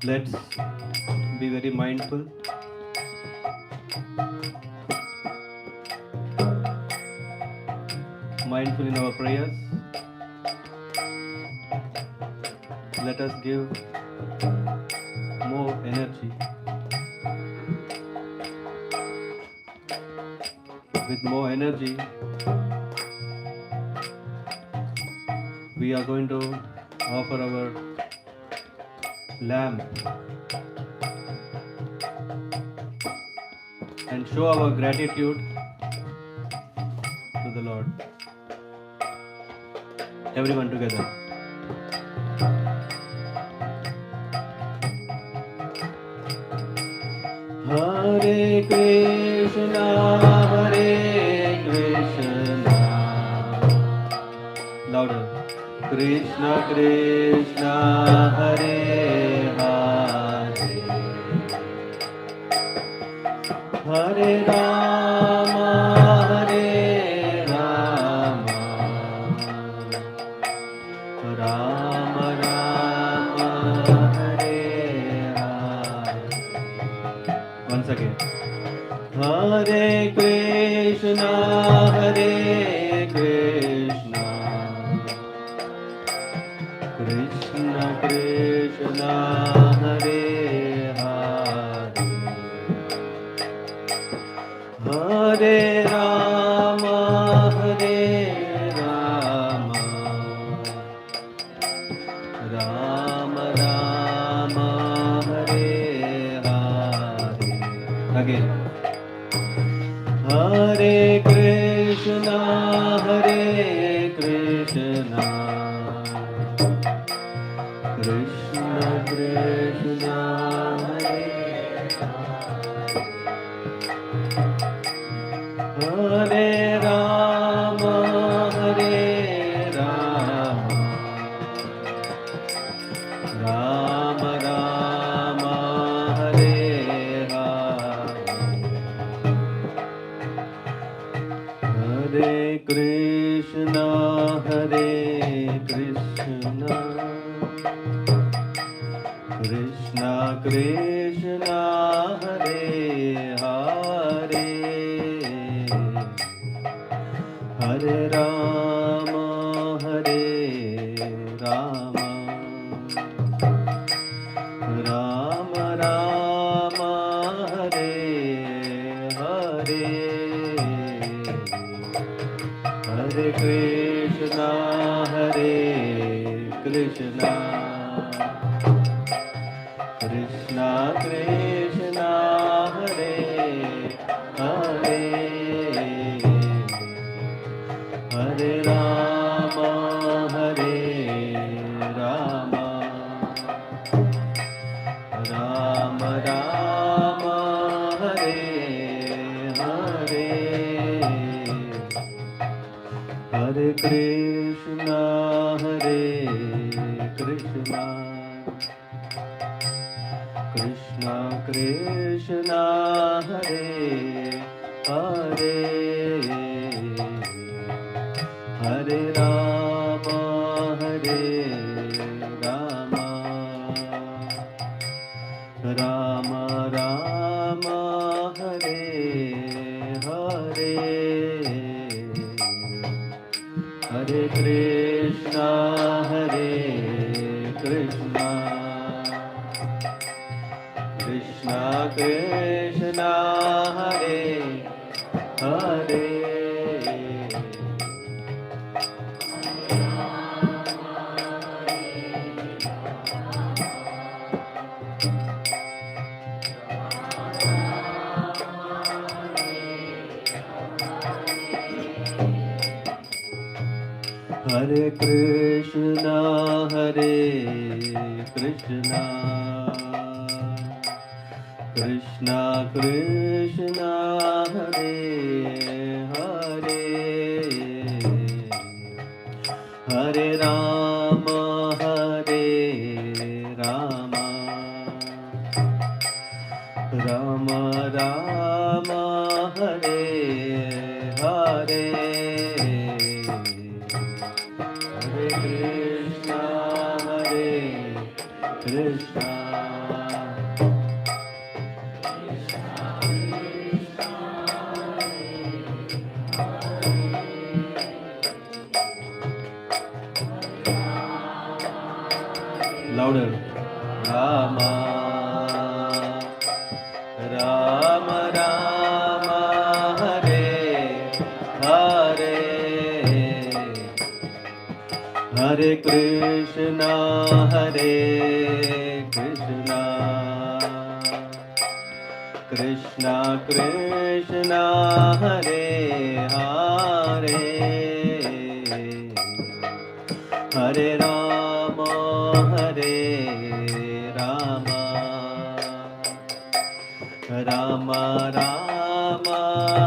Let's be very mindful. Mindful in our prayers. Let us give more energy. With more energy, we are going to offer our lamp and show our gratitude to the Lord. Everyone together. Hare Krishna, Hare Krishna. Louder. Krishna Krishna, Hare Hare. Hare Rama, Hare Rama. Rama Rama, Hare Hare. Once again. Hare Krishna, Hare Krishna. Krishna Krishna, Hare Hare. Hare Rama, Hare Rama. Rama Rama, Hare Hare. Again. Hare Krishna, Hare Krishna. Krishna Krishna, Hare Hare Rama, Hare Rama. Rama Rama, Hare Hare. Hare Krishna, Hare Krishna. Krishna Krishna, Hare Hare. Hare Rama, Hare Rama. Rama Rama, Hare Hare. Hare Krishna, Hare Krishna. Krishna Krishna, Hare Hare. Hare Rama, Hare Rama. Rama Rama, Hare Hare. Hare Krishna, Hare Krishna, Krishna Krishna, Hare Hare, Hare Rama, Hare Rama, Rama Rama, Hare Hare, Hare Krishna, Hare Krishna, Krishna Krishna, Hare Hare, Hare Krishna, Hare Krishna, Krishna Krishna, Hare Hare, Hare Rama, Hare Rama, Rama Rama, Hare Hare, Hare Krishna, Hare Krishna, louder, Rama, Rama Rama, Hare Hare, Hare Krishna, Hare Krishna, Krishna Krishna, Hare Hare, Hare Rama, Hare Rama, Rama Rama,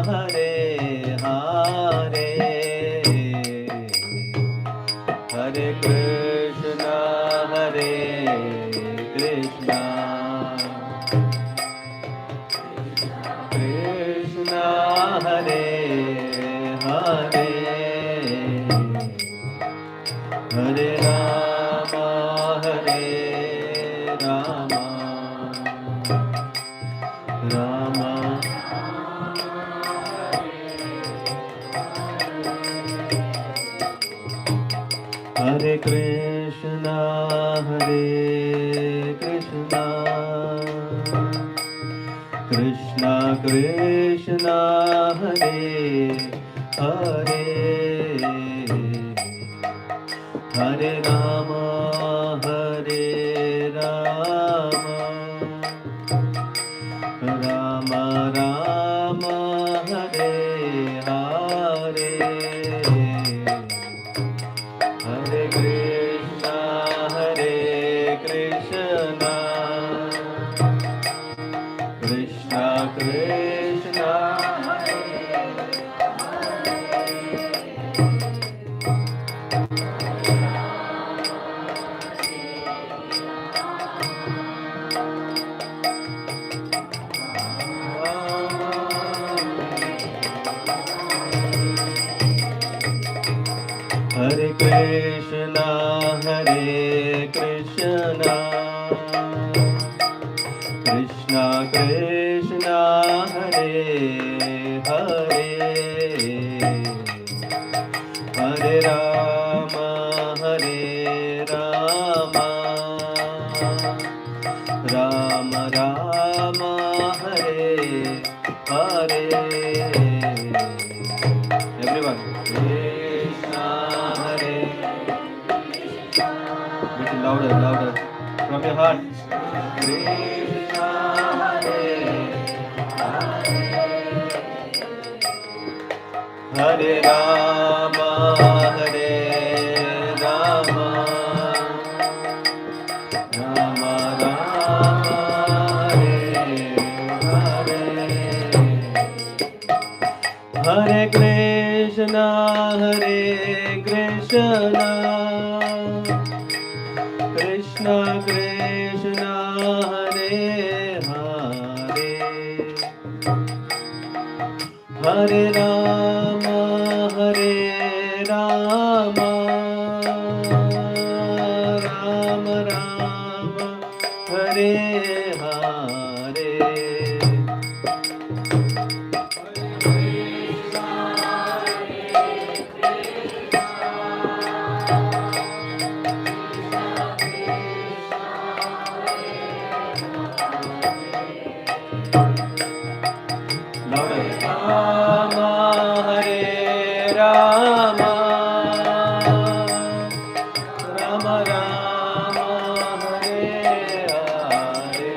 Hare Hare, Hare Krishna, Hare Krishna, Krishna Hare Hare, Hare Rama, Hare Rama, Rama, Hare Krishna, Hare Krishna, Krishna Krishna, Hare Hare, Hare Rama, Hare Rama, Rama Rama, Hare Hare, Hare Krishna, Hare Krishna, Krishna Krishna, Hare Krishna, Hare Krishna, Krishna Krishna, Hare Hare, Hare Rama, Hare Rama, Rama Rama, Hare Hare, everyone, Krishna Hare, little louder, louder, from your heart, Krishna Hare Hare, Hare Rama, Hare Rama, Rama Rama, Hare Hare, Hare Krishna, Hare Krishna, Krishna, Krishna Krishna, Hare Hare, Hare Rama, Hare Rama, Rama Rama, Hare Hare. Rama Hare Rama, Rama Rama, Hare Hare,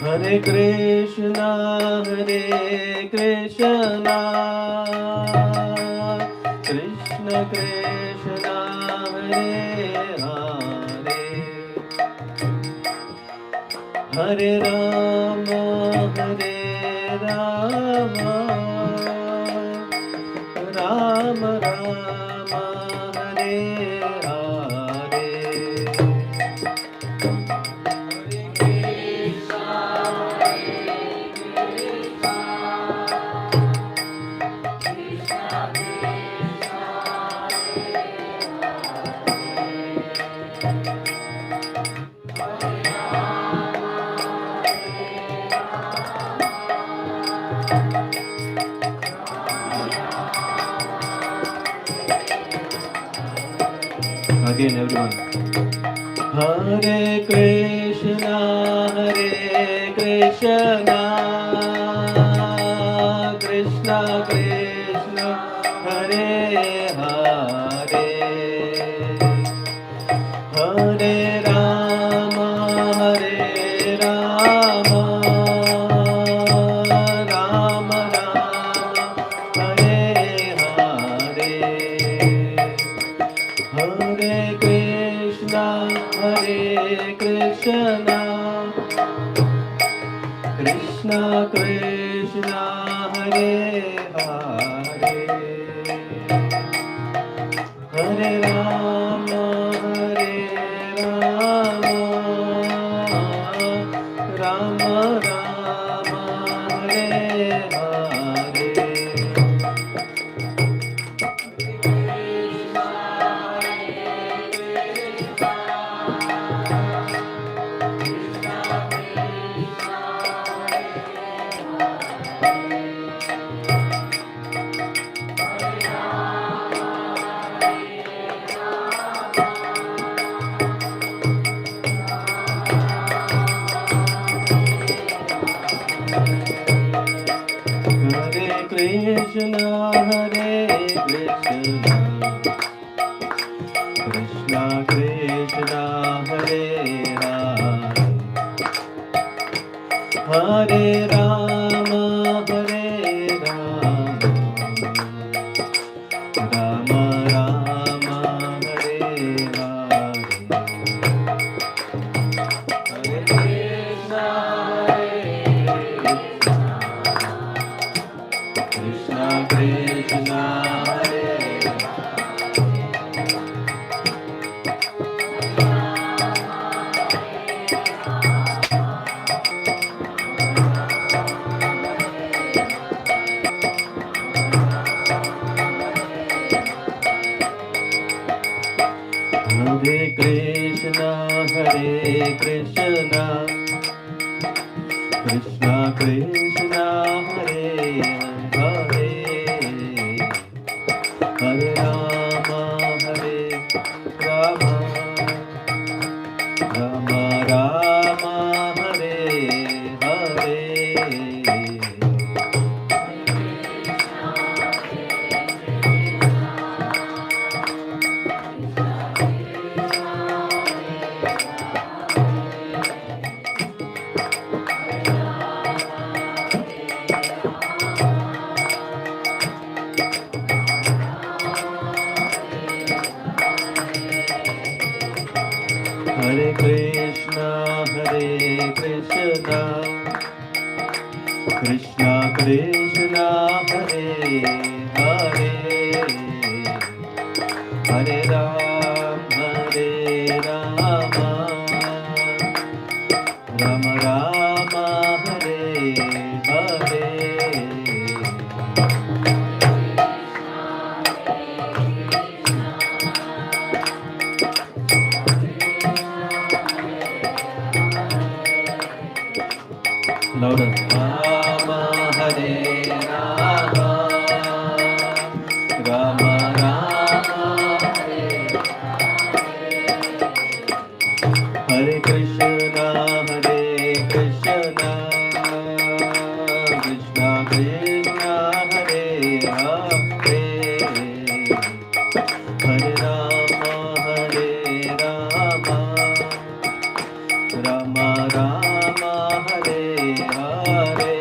Hare Krishna, Hare Krishna, Krishna Krishna, Hare Hare, Hare Rama, Hare Rama, Rama Rama, Hare Hare. Again, everyone. Hare Krishna, Hare Krishna, Krishna Krishna, Hare Hare, Hare Rama, Hare Rama, Rama Rama, Hare Hare, Hare Krishna, Hare Krishna, Krishna Krishna, Hare Hare, Hare Rama, Hare Rama, Rama Rama, Hare Hare. Hare Krishna, Hare Krishna, Krishna Krishna, Hare Hare, Hare Rama, Hare Rama, Rama Rama, Hare Hare, Hare Krishna, Krishna Krishna, Hare Hare Krishna, Hare Krishna, Krishna Krishna, Hare Hare, Hare Rama, Hare Rama, Rama Rama, Hare Hare. Hare Krishna, Hare Krishna, Krishna Krishna, Hare Hare, Hare Ram, Hare Rama, Rama Rama, Hare Hare. Louder. Rama Hare Rama, Rama Rama, Hare Krishna, Hare Krishna, Krishna Krishna, Hare Hare, Hare Rama, Hare Rama, Rama Rama, Hare Hare.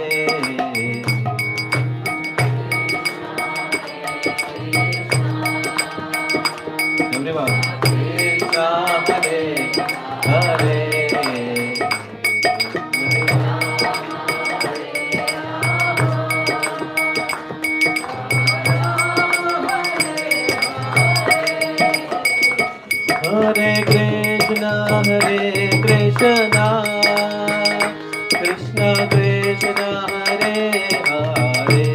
Everyone. Krishna Hare Hare. Hare Krishna, Hare Krishna, Krishna Krishna, Hare Hare,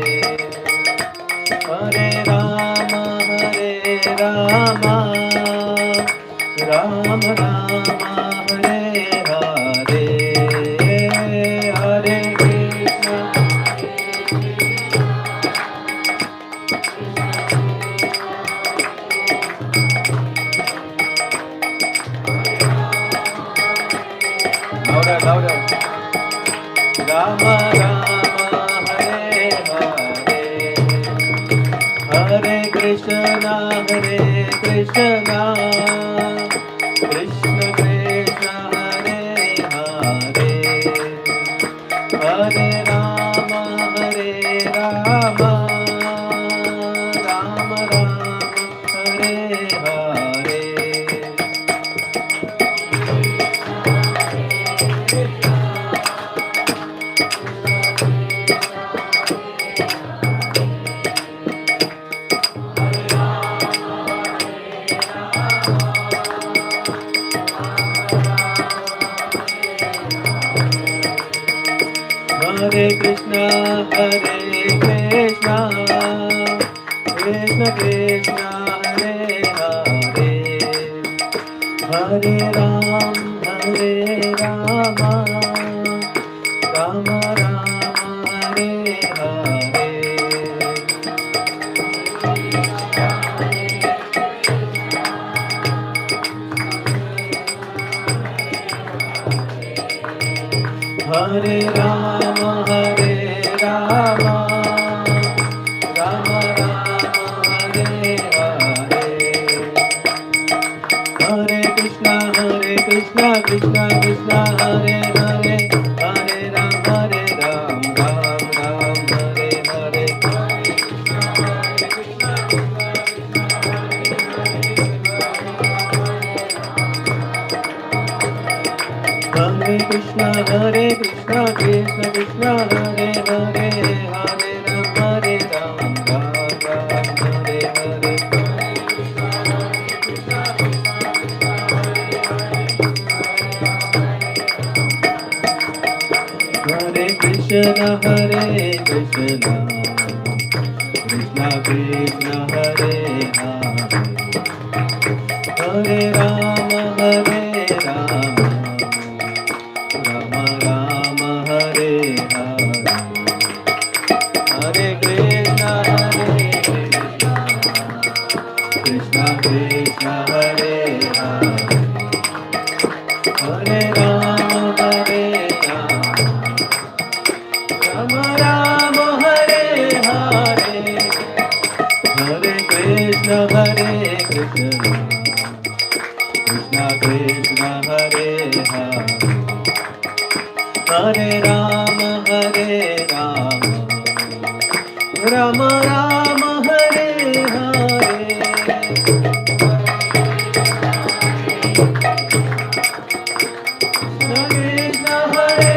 Hare Rama, Hare Rama, Rama Rama, Hare Hare, Hare Krishna. Louder, louder. Rama Rama, Hare Hare, Hare Krishna, Hare Krishna, Krishna Krishna, Hare Hare, Hare Rama, Hare Rama, Rama Rama, Hare Hare. Hare Krishna, Hare Krishna, Krishna Krishna, Hare Hare, Hare Ram, Hare Rama, Rama Rama, Hare Hare. Hare Rama, Hare Rama, Rama Rama, Hare Hare, Hare Krishna, Krishna Krishna, Hare Hare, Hare Ram, Ram Ram, Hare Hare. Hare Krishna, Krishna Krishna, Hare Hare, Hare Ram, Ram Ram, Hare Hare. Hare Krishna, Krishna Krishna, Hare Hare, Hare Rama, Rama Rama, Hare Hare, Hare Krishna, Krishna Krishna, Hare Hare, Hare Rama, Rama Rama, Hare Hare, Hare Krishna, Krishna Krishna, Hare Hare, Hare Rama, Rama Rama, Hare Hare. Krishna Hare,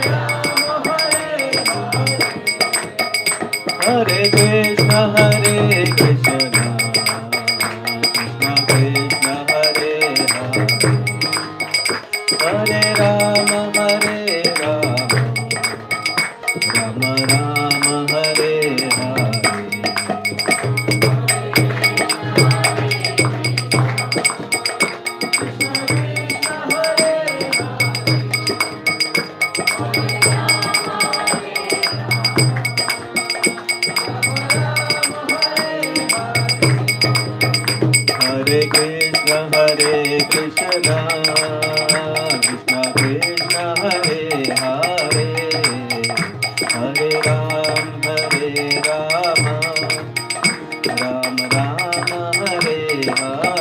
Rama Hare Krishna Hare Krishna Krishna Krishna Hare Hare Hare Rama Hare Rama Rama Rama Hare Hare Hare Krishna Hare Krishna Krishna Krishna Hare Hare Hare Rama Rama Rama Hare Hare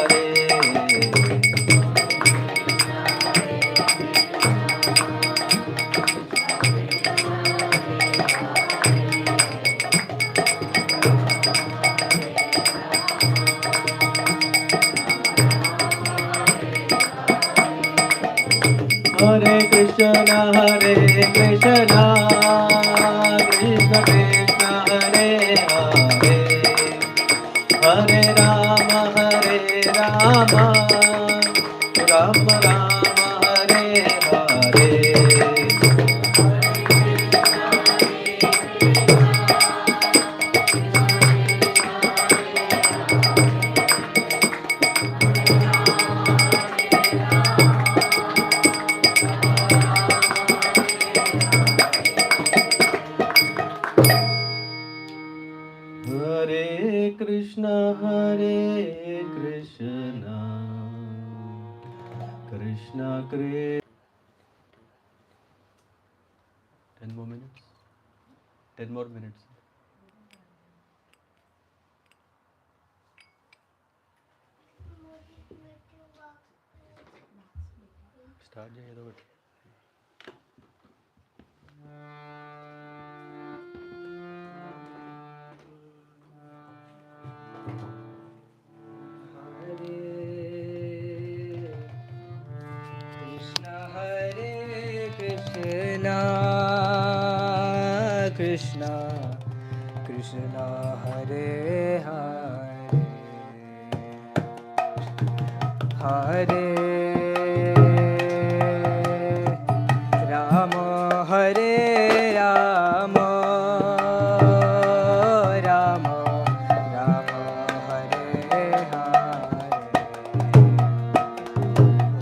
Hare Krishna Hare Krishna Krishna Krishna Hare Hare Hare Rama Rama Rama Hare Hare Hare Krishna Krishna Krishna 10 more minutes 10 more minutes start చేయదో ఒకటి Krishna Krishna Hare Hare Hare Rama Hare Rama Rama Rama Hare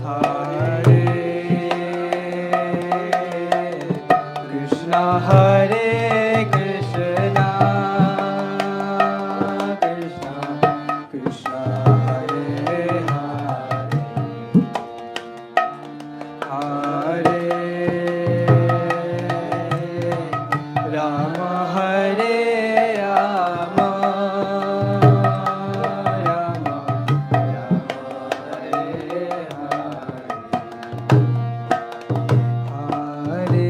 Hare Krishna Hare Krishna Krishna Krishna Hare Hare Hare Rama Hare Rama Rama Rama Hare Hare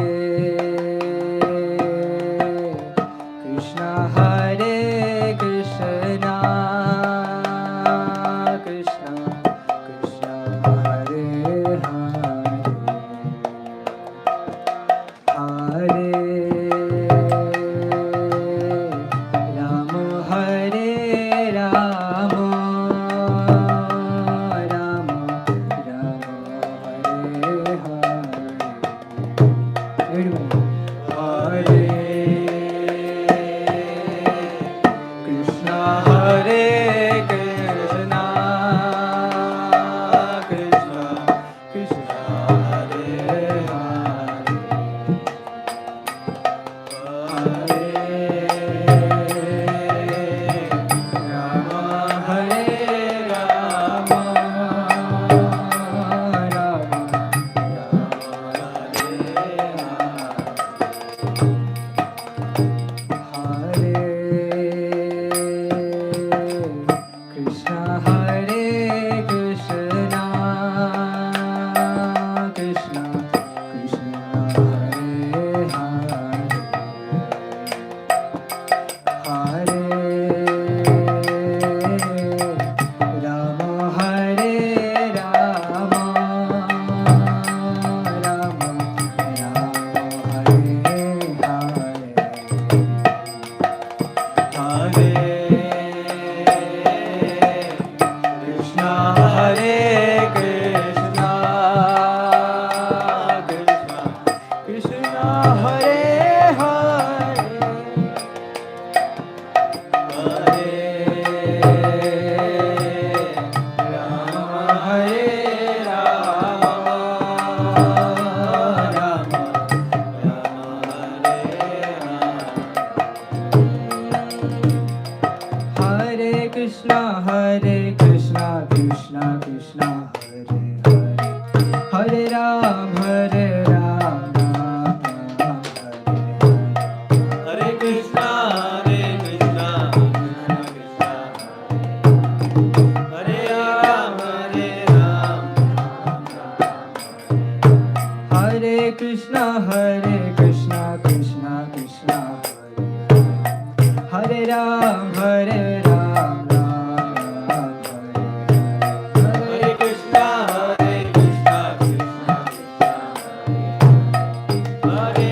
Krishna Krishna Krishna Hare Hare Hare Ram Ram Ram Hare Krishna Krishna Hare Ram Hare Krishna Krishna Krishna Hare Ram Ram Ram Hare Krishna Krishna Krishna Hare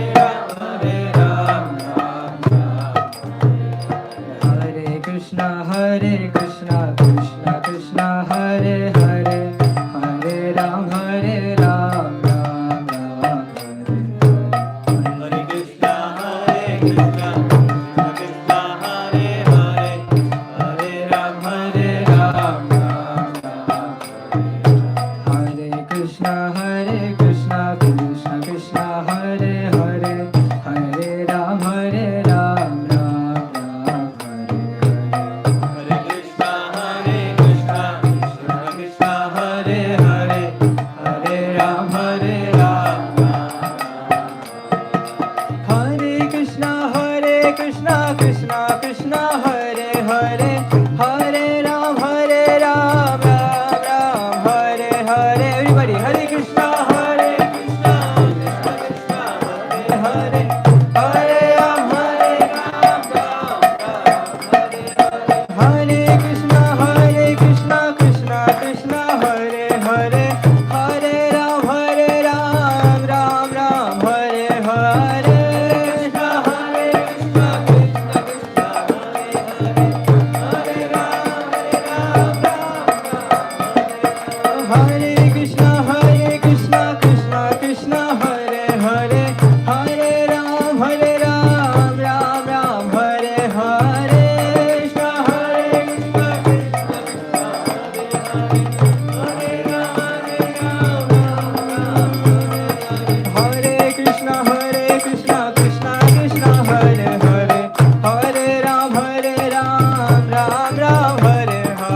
Ram Ram Hare Krishna Krishna Krishna Hare Hare Hare Ram Ram Ram Hare Krishna Krishna Krishna Hare Hare Hare Ram Ram Hare Krishna Krishna Krishna Hare Hare Hare Ram Ram Hare Krishna Krishna Krishna Hare Hare Hare Ram Hare Krishna Krishna Krishna Hare Hare Hare Ram Ram Hare Hare. Everybody, Hare Krishna Krishna Krishna Hare Hare Ram Hare Krishna Krishna Krishna Hare Hare Hare Ram Ram Hare Hare. Hare Krishna Krishna Krishna Hare Hare Hare Ram Ram Hare Hare. Hare Krishna Krishna Krishna Hare Hare Hare Ram Ram Hare Hare. Hare Krishna Krishna Krishna Hare Hare Hare Ram Ram Hare Hare.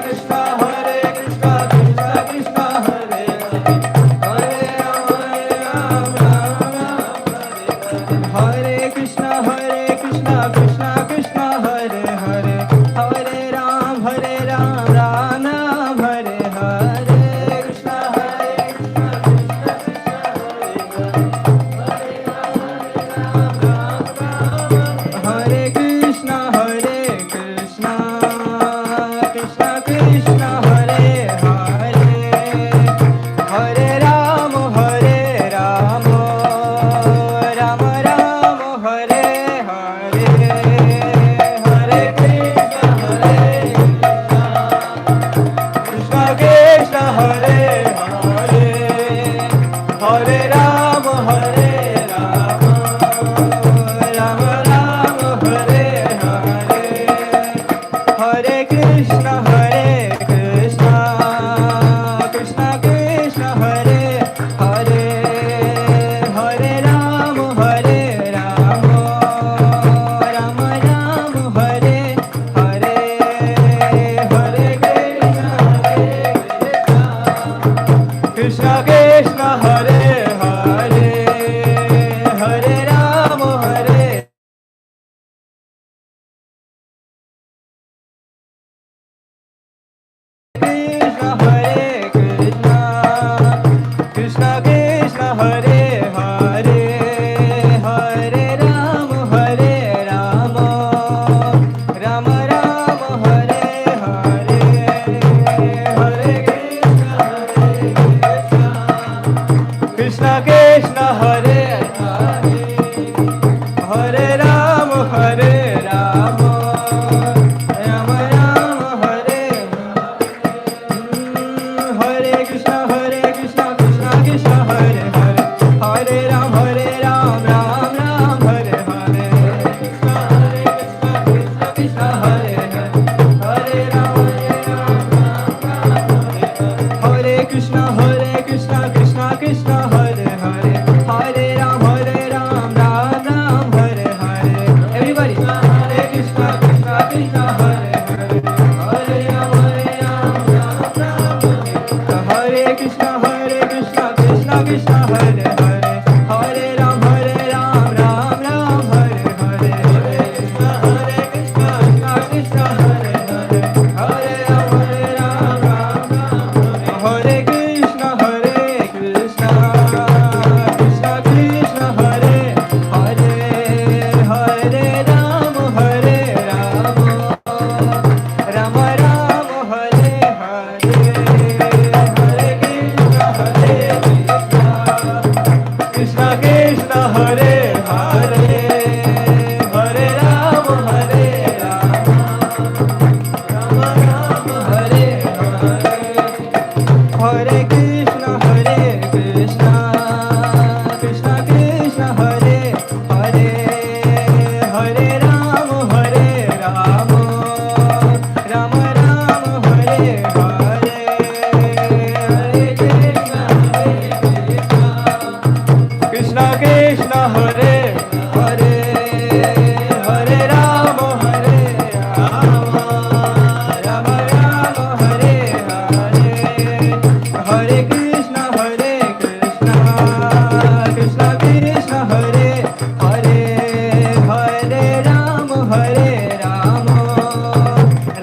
Krishna Krishna Krishna Hare Hare Ram Hare Krishna Krishna Krishna Hare Hare Hare Ram Ram Hare Hare. Krishna Hare Krishna Krishna Krishna Hare Hare Hare Ram Ram Ram Hare Hare. Hare Krishna Krishna Hare Hare Hare Ram Ram Ram Hare Hare. Hare Krishna Krishna Krishna Hare Hare Hare Ram Ram Ram Hare Hare. Hare Krishna Krishna Hare Hare Hare Ram Krishna Krishna Krishna Hare Hare Hare Ram Ram Ram Hare Hare. Hare Krishna Krishna Hare Hare Hare Ram Ram Ram Hare Hare. Krishna Krishna Krishna Hare Hare Hare Ram Ram Ram Hare Hare. Krishna Krishna Hare Hare, Hare Ram Ram Ram, Hare Hare, Hare Krishna Krishna Krishna Hare Hare, Hare Ram Ram Ram, Hare Krishna Krishna Krishna Hare Hare, Hare Ram Ram Ram Hare Hare, Hare Krishna Krishna Krishna Hare Hare, Hare Ram Ram Ram Hare Hare, Hare Krishna Krishna Krishna Hare Hare, Hare Ram Ram Ram Hare Hare, Hare Krishna Krishna Krishna Hare Hare, Hare Ram Ram Ram Hare Hare, Hare Krishna Krishna Krishna Hare Hare, Hare Ram Ram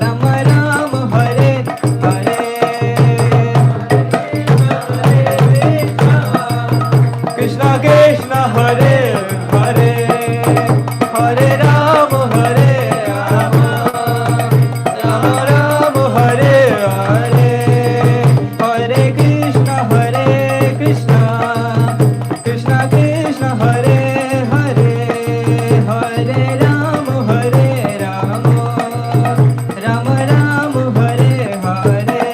Ram Hare Hare, Krishna Krishna Hare Hare, Hare Ram Ram Ram Hare Hare, Hare Krishna Krishna Krishna Hare Hare, Hare Ram Ram Ram Hare Hare,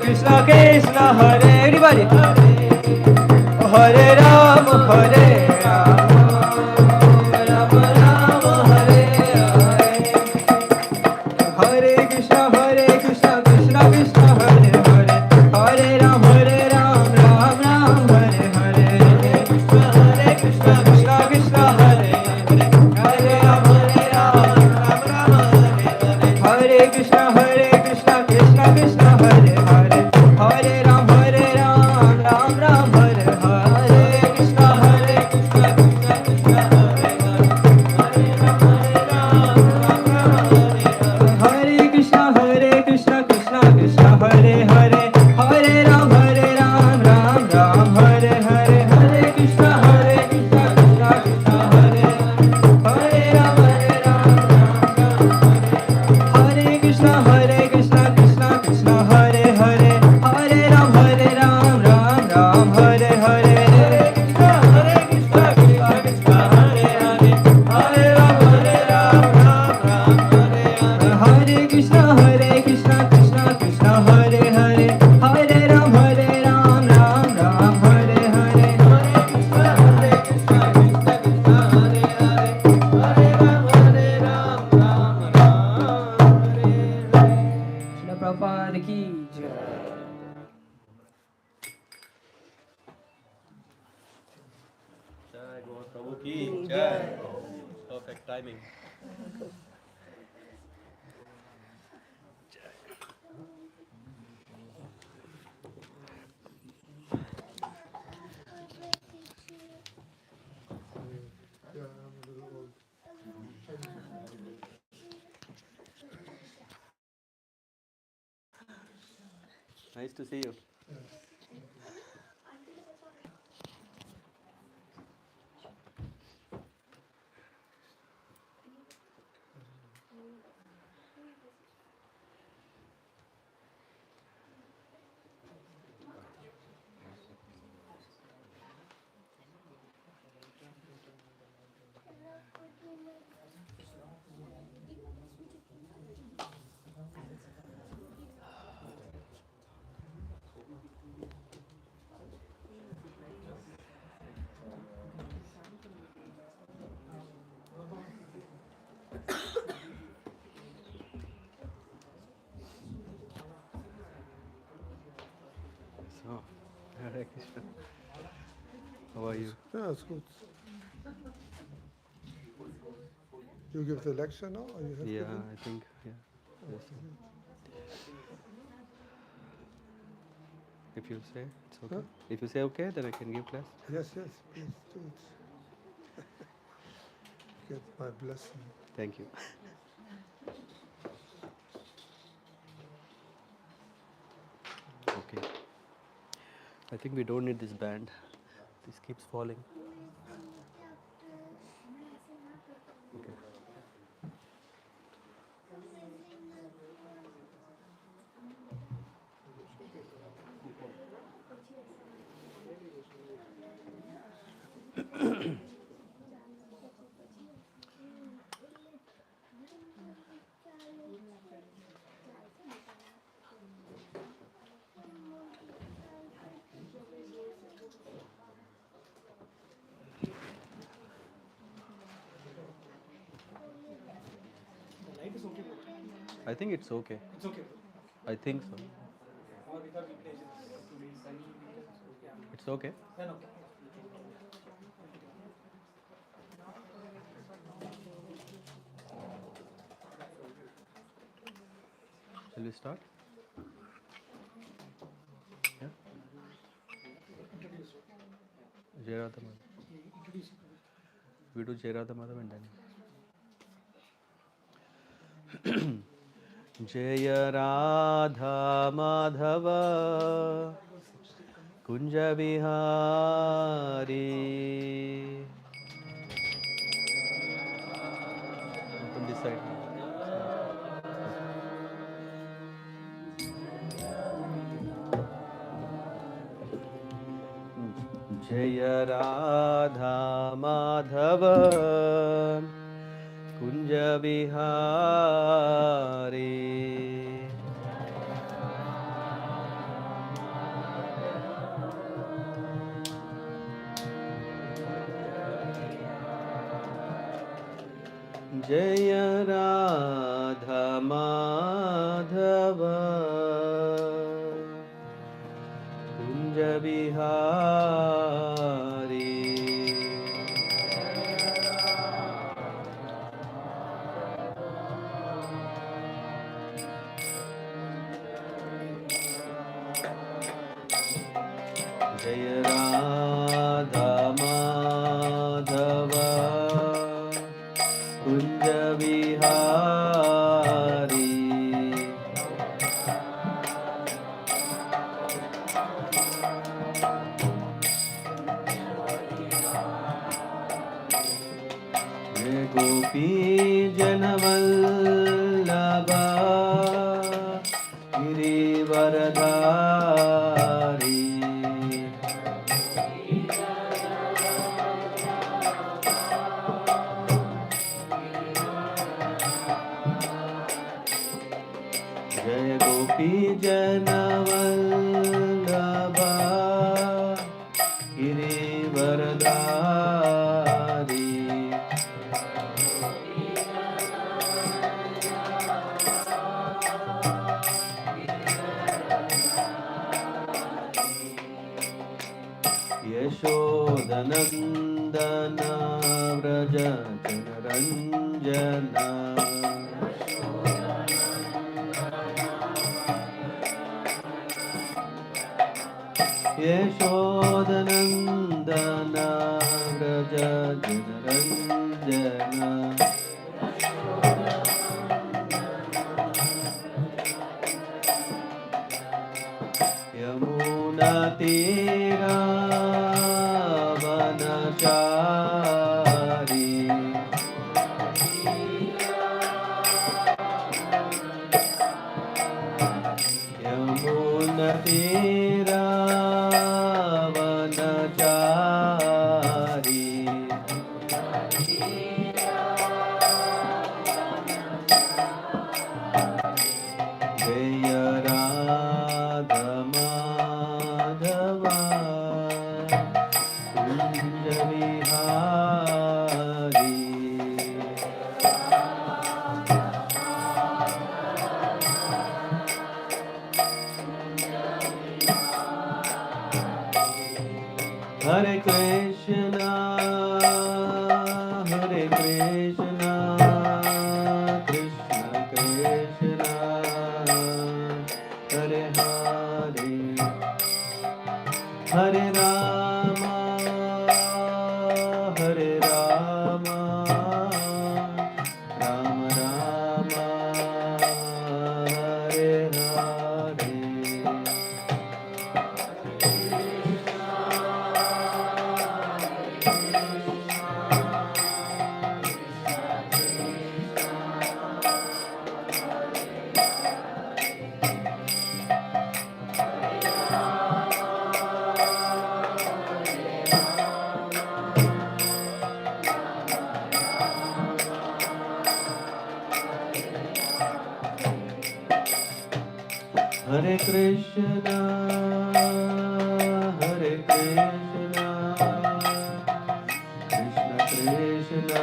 Krishna Krishna Hare, everybody, Hare Ram Ram Ram Hare Hare, Hare Krishna Krishna Krishna Hare Hare, Hare Ram Ram Ram Hare Hare, Hare Krishna Krishna Hare Hare, Hare Ram Ram Hare Krishna Krishna Krishna Hare Hare, Hare Ram Ram Hare Hare, Krishna Krishna Krishna Hare Hare, Hare Ram Hare Krishna Krishna Krishna Hare Hare, Hare Ram Ram Hare Hare, Hare Krishna Krishna Krishna Hare Hare, Hare Ram Hare Krishna Krishna Krishna Hare Hare, Hare Ram Ram Hare Hare, Hare Krishna Krishna Krishna Hare Hare, Hare Ram Hare Krishna Krishna Krishna Hare Hare, Hare Ram Ram Hare Hare, Hare Krishna Krishna Krishna Hare Hare, Hare Ram Ram Hare Hare. Srila Prabhupada ki jai. Jai Gaur Prabhu ki Jai. Perfect timing. Nice to see you. So, Hare Krishna. How are you? Yeah, it's good. You give the lecture now, or you have Yeah, given? I think, yeah. Yes. If you say it's okay. Huh? If you say okay, then I can give class. Yes, yes, please do it. Get my blessing. Thank you. Okay. I think we don't need this band. This keeps falling. Okay. The light is okay, bro. I think it's okay. It's okay, bro. I think so. Or we thought we played it today, sunny. Yeah. It's okay. Then okay. Shall we start? Yeah. Introduce. Jai Radha Madhav. Introduce. We do Jai Radha Madhav and then. जय राधा माधव कुंज Vihari from this side. जय राधा माधव कुंज विहारी जय राधा माधव कुंज विहारी जय राधा माधव कुंज विहारी जय गोपी जनवल्लभ गिरिवरधारी जय गोपी जनवल्लभ गिरिवरधारी यशोदनन्दन व्रज जनरञ्जन यशोदनन्दन व्रज जनरञ्जन यमुनातीरावनचारी यमुनतीरावनचारी जय राधा माधव कुंज विहारी हरे Krishna Krishna Krishna Hare Hare Hare Rama, Hare Rama, Rama Rama, Hare Hare. Hare Krishna, Hare Krishna, Krishna Krishna,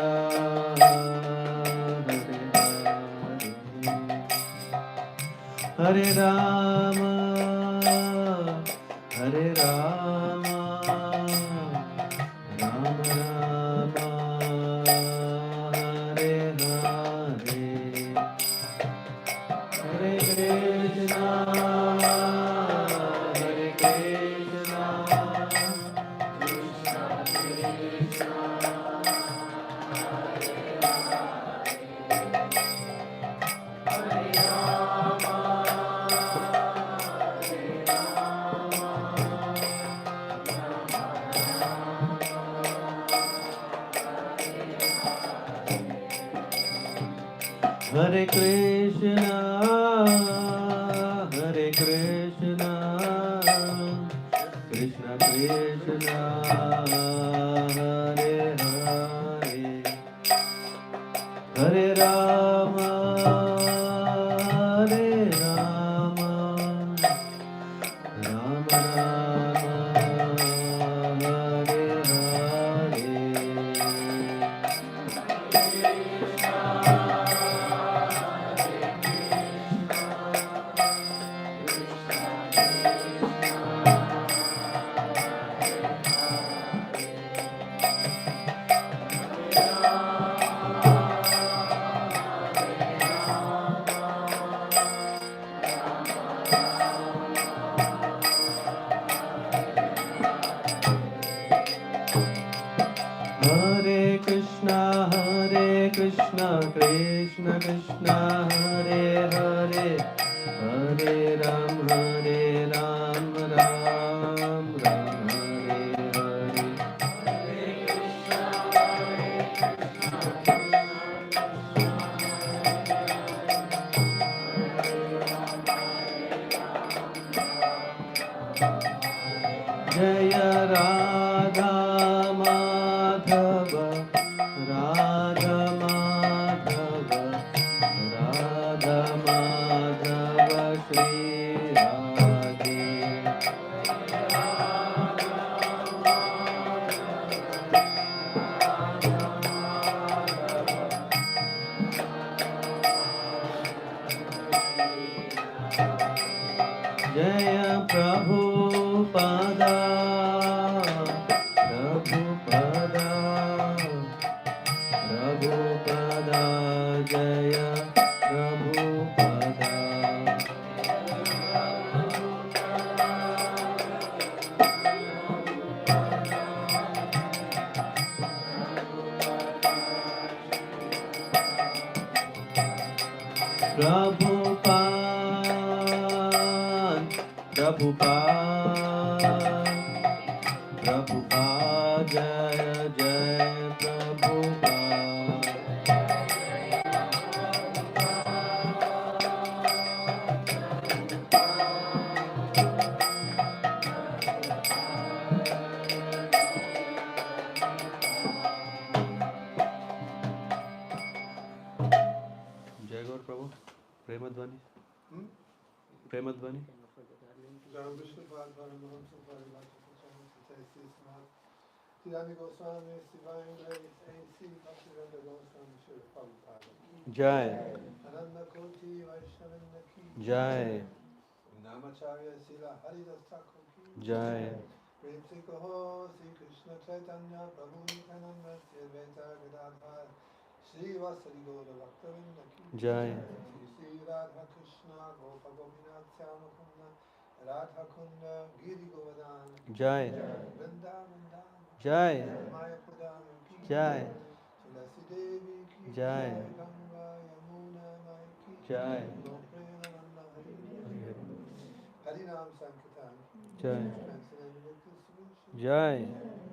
Hare Hare, Hare Rama, Hare Rama, Rama Rama, Hare Hare. Hare Krishna, Hare Krishna, Krishna Krishna, Hare Rama, Hare Krishna, Hare Krishna, Krishna Krishna, Hare Hare, Hare Rama, Hare Rama, Rama Rama, Hare Hare Krishna, Krishna Krishna, Hare Hare, Hare Ram, Ram Ram, Hare Hare. Jaya Radha Madhava, Radha Madhava, Radha Madhava, Shri Radhe. Jaya Prabhupada, Prabhupada, Prabhupada, Jaya Prabhupada. Prabhupada, Prabhupada, Prabhupada, Jaya Jaya Prabhupada. Jai Gaur Prabhu, Premadvani, Premadvani. Jai Vishnu Pad Paramahamsa Parivata Pachana Sitaisi Smat Tirani Goswami Sivayam Grace A.C. Bhaktivedanta Goswami Srila Prabhupada Jai, Ananda Koti Vaishnavanda Ki Jai, Namacharya Sila Haridas Thakur Ki Jai, Prem Se Kaho Sri Krishna Chaitanya Prabhu Nityananda Sri Advaita Gadadhar Sri Vasari Gaura Bhaktavinda Ki Jai, Sri Sri Radha Krishna Gopa Gopinath Syama Kunda Radha Kunda Giri Govardhan Jai. Vrindavan Dham Jai. Maya Pradhan Ki Jai. Tulasi Devi Ki Jai. Ganga Yamuna Mai Ki Jai. Gopremananda Hari Harinam Sankirtan Jai. Transcendental Victor Solution Jai.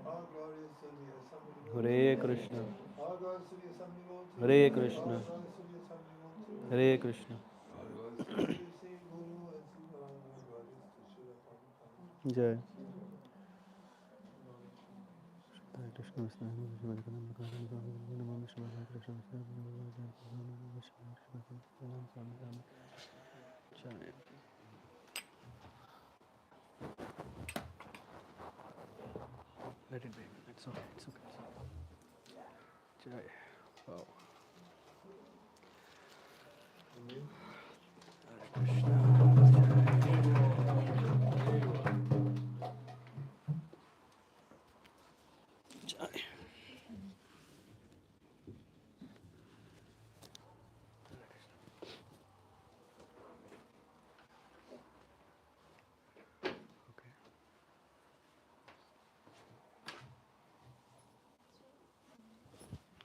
All glories to the Assembly Hare Devotee Krishna. All glories to the Assembly Devotee Hare All Krishna. glories to the Assembly Devotee Hare Krishna. All glories to Sri Guru and Sri Ram All glories to Srila Prabhupada Jai. Hare Krishna. Jai. Let it be. It's okay. It's okay. Jai. Wow. Hare Krishna. Jai. Okay.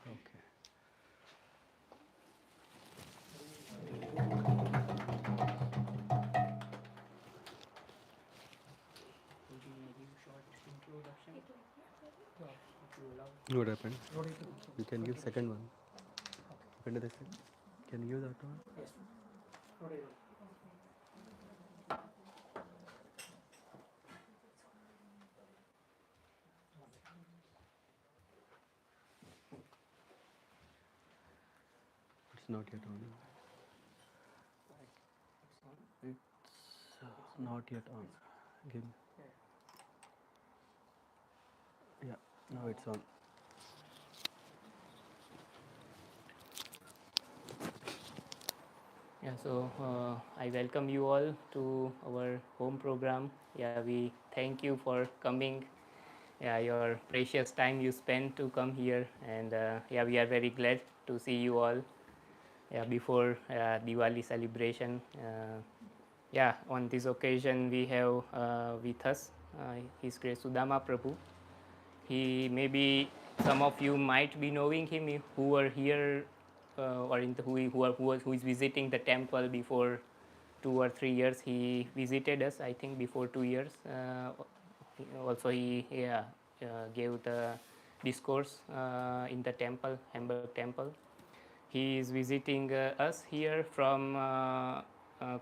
Okay. What happened? You can give second one. When did I say? Can you give that one? It's not yet on. It's not yet on. Give me. Yeah. Now it's on. Yeah, so I welcome you all to our home program. Yeah, we thank you for coming. Yeah, your precious time you spent to come here, and yeah, we are very glad to see you all. Yeah, before Diwali celebration. Yeah, on this occasion we have with us His Grace Sudama Prabhu. He maybe some of you might be knowing him who were here or in the, who is visiting the temple before 2 or 3 years. He visited us, I think, before 2 years. Also, he gave the discourse in the temple, Hamburg temple. He is visiting us here from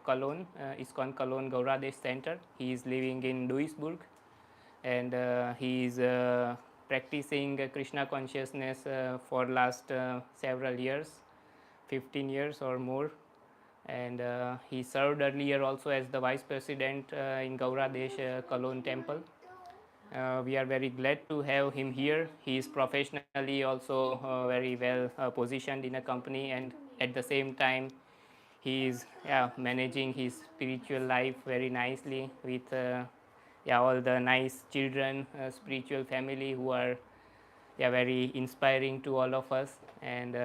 Cologne, ISKCON Cologne Gauradesh Center. He is living in Duisburg, and he is practicing Krishna consciousness for last several years, 15 years or more. And he served earlier also as the vice president in Gauradesh Cologne temple. We are very glad to have him here. He is professionally also very well positioned in a company, and at the same time, he is managing his spiritual life very nicely with all the nice children, spiritual family who are very inspiring to all of us. And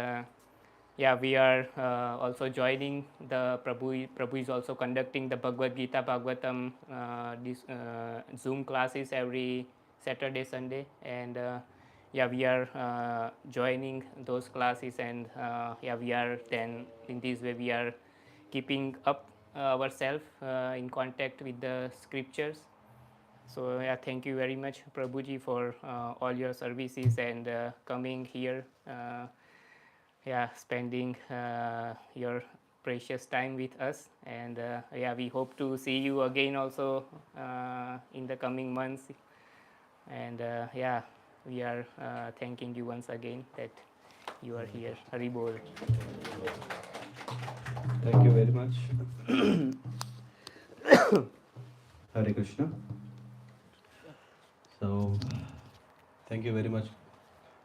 we are also joining the Prabhu. Prabhu is also conducting the Bhagavad Gita Bhagavatam Zoom classes every Saturday, Sunday, and we are joining those classes, and we are then in this way we are keeping up ourselves in contact with the scriptures. So thank you very much, Prabhuji, for all your services and coming here. Spending your precious time with us, and we hope to see you again also in the coming months. And we are thanking you once again that you are here. Haribol. Thank you very much. Hare Krishna. So, thank you very much,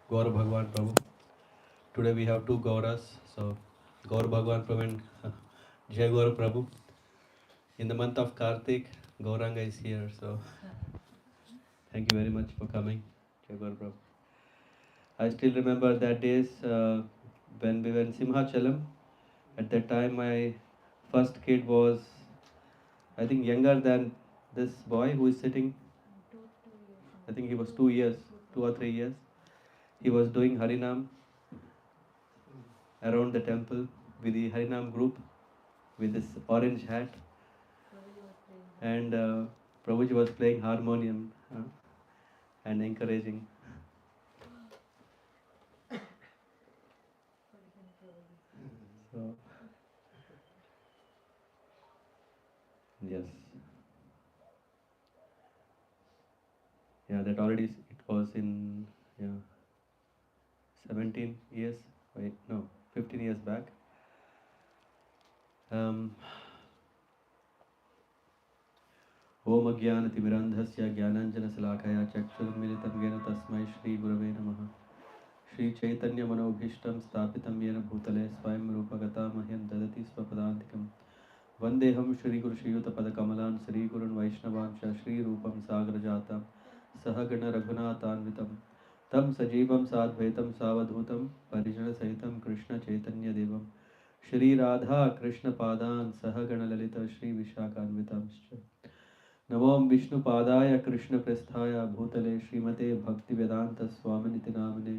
Gaur Bhagwan Prabhu. Today we have two Gauras. So, Gaur Bhagwan Prabhu and Jai Gaur Prabhu. In the month of Kartik, Gauranga is here. So, thank you very much for coming, Jai Gaur Prabhu. I still remember that days when we were in Simhachalam. At that time, my first kid was, I think, younger than this boy who is sitting, I think he was 2 years, 2 or 3 years, he was doing Harinam around the temple with the Harinam group with this orange hat, and Prabhuji was playing harmonium and encouraging. So, yes, yeah, that already it was in, yeah, 17 years, wait, no, 15 years back. Um, ओम अज्ञानतिमिरन्धस्य ज्ञानाञ्जनशलाकया चक्षुरुन्मिलितं येन तस्मै श्रीगुरवे नमः। श्रीचैतन्यमनोभीष्टं स्थापितं येन भूतले स्वयं रूपगता मह्यं ददति स्वपदान्तिकं। वन्देऽहं श्रीगुरुश्रीयुतपदकमलान् श्रीगुरून् वैष्णवांश श्रीरूपं सागरजातं सहगणरघुनाथान्वितं तं सजीवं साद्वैतं सावधूतं परिजनसहितं कृष्णचैतन्यदेवं श्रीराधा कृष्णपादान् सहगणललित श्रीविशाखान्वितांश्च। नमो विष्णुपादाय कृष्णप्रेष्ठाय भूतले श्रीमते भक्तिवेदान्तस्वामिनिति नामिने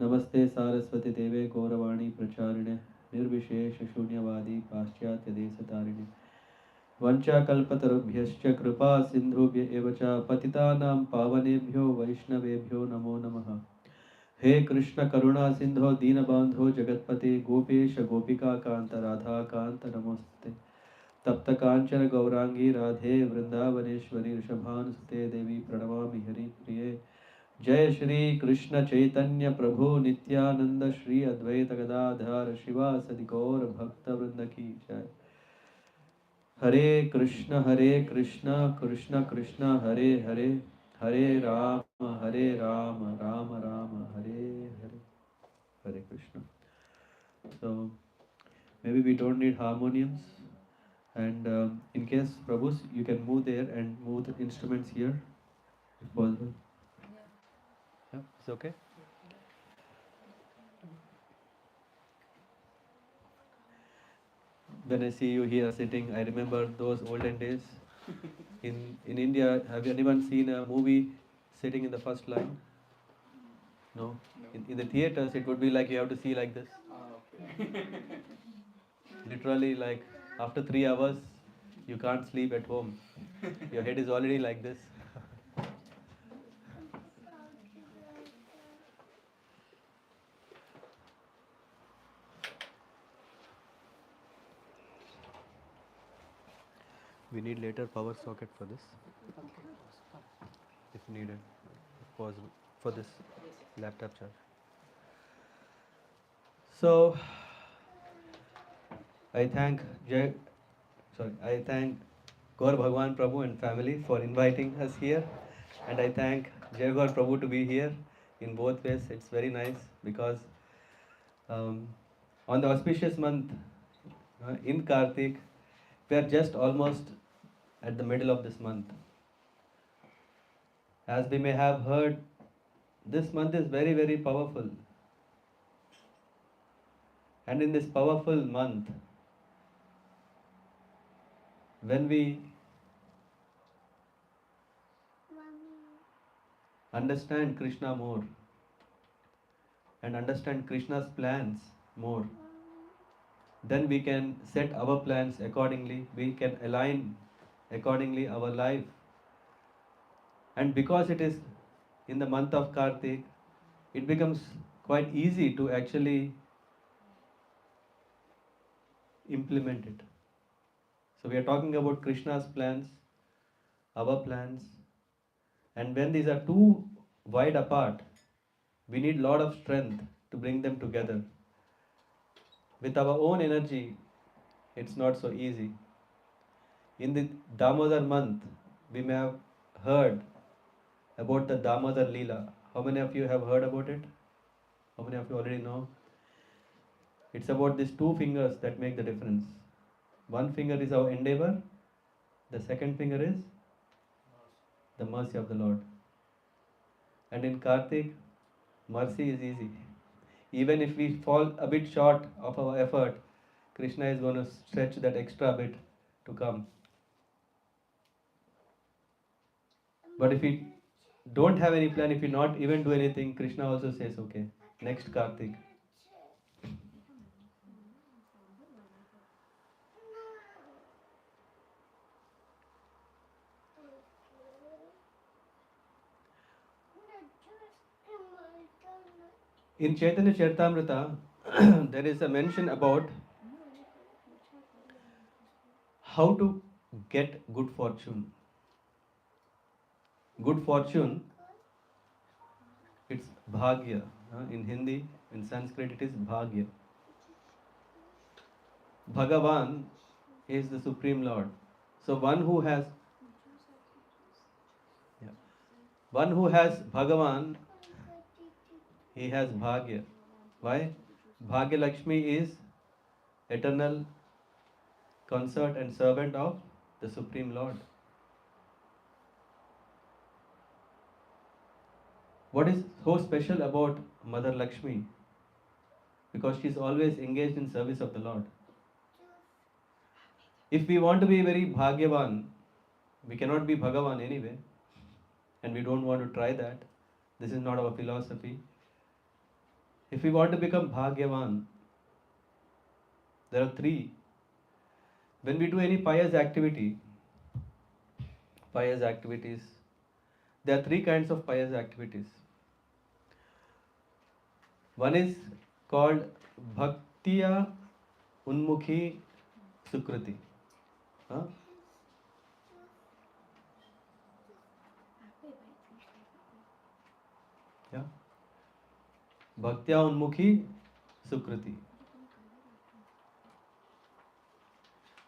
नमस्ते सारस्वती देवे गौरवाणी प्रचारिणे निर्विशेषशून्यवादी पाश्चात्यदेशतारिणे वंशाकल्पतरुभ्यश्च कृपा सिन्धुभ्य एव च पतितानां पावनेभ्यो वैष्णवेभ्यो नमो नमः। हे कृष्ण करुणा सिंधो दीनबंधो जगतपते गोपेश गोपिका कांत राधा कांत नमोस्ते। तप्त कांचन गौरांगी राधे वृंदावनेश्वरी ऋषभानुसुते देवी प्रणमामि हरिप्रिये। जय श्री कृष्ण चैतन्य प्रभु नित्यानंद श्री अद्वैत गदाधर शिवासदि गौर भक्त वृंद की जय। हरे कृष्ण कृष्ण कृष्ण हरे हरे, हरे Ram Ram Ram Hare Hare, Hare Krishna. So maybe we don't need harmoniums, and in case Prabhus, you can move there and move the instruments here if possible. Yeah, it's okay. When I see you here sitting, I remember those olden days. In India, have you anyone seen a movie sitting in the first line? No. In the theaters, it would be like you have to see like this. Literally, like after 3 hours, you can't sleep at home. Your head is already like this. We need later power socket for this, if needed, if possible, for this laptop charge. So I thank I thank Gaur Bhagwan Prabhu and family for inviting us here, and I thank Jai Gaur Prabhu to be here. In both ways, it's very nice because on the auspicious month in Kartik, we are just almost at the middle of this month. As we may have heard, this month is very, very powerful. And in this powerful month, when we understand Krishna more and understand Krishna's plans more, then we can set our plans accordingly, we can align accordingly our life. And because it is in the month of Kartik, it becomes quite easy to actually implement it. So we are talking about Krishna's plans, our plans, and when these are too wide apart, we need lot of strength to bring them together. With our own energy, it's not so easy. In the Damodar month, we may have heard about the Damodar Leela. How many of you have heard about it? How many of you already know? It's about these two fingers that make the difference. One finger is our endeavor, the second finger is the mercy of the Lord. And in Kartik, mercy is easy. Even if we fall a bit short of our effort, Krishna is going to stretch that extra bit to come. But if we don't have any plan, if we not even do anything, Krishna also says, okay, next Kartik. In Chaitanya Charitamrita, there is a mention about how to get good fortune. Good fortune, it's bhagya. In Hindi, in Sanskrit, it is bhagya. Bhagavan is the Supreme Lord. So yeah, one who has Bhagavan, he has bhagya. Why? Bhagya Lakshmi is eternal consort and servant of the Supreme Lord. What is so special about Mother Lakshmi? Because she is always engaged in service of the Lord. If we want to be very Bhagyavan, we cannot be Bhagavan anyway, and we don't want to try that. This is not our philosophy. If we want to become Bhagyavan, there are three. When we do any pious activities, there are three kinds of pious activities. One is called Bhaktiya Unmukhi Sukriti. Huh? Yeah. Bhaktya Unmukhi Sukriti.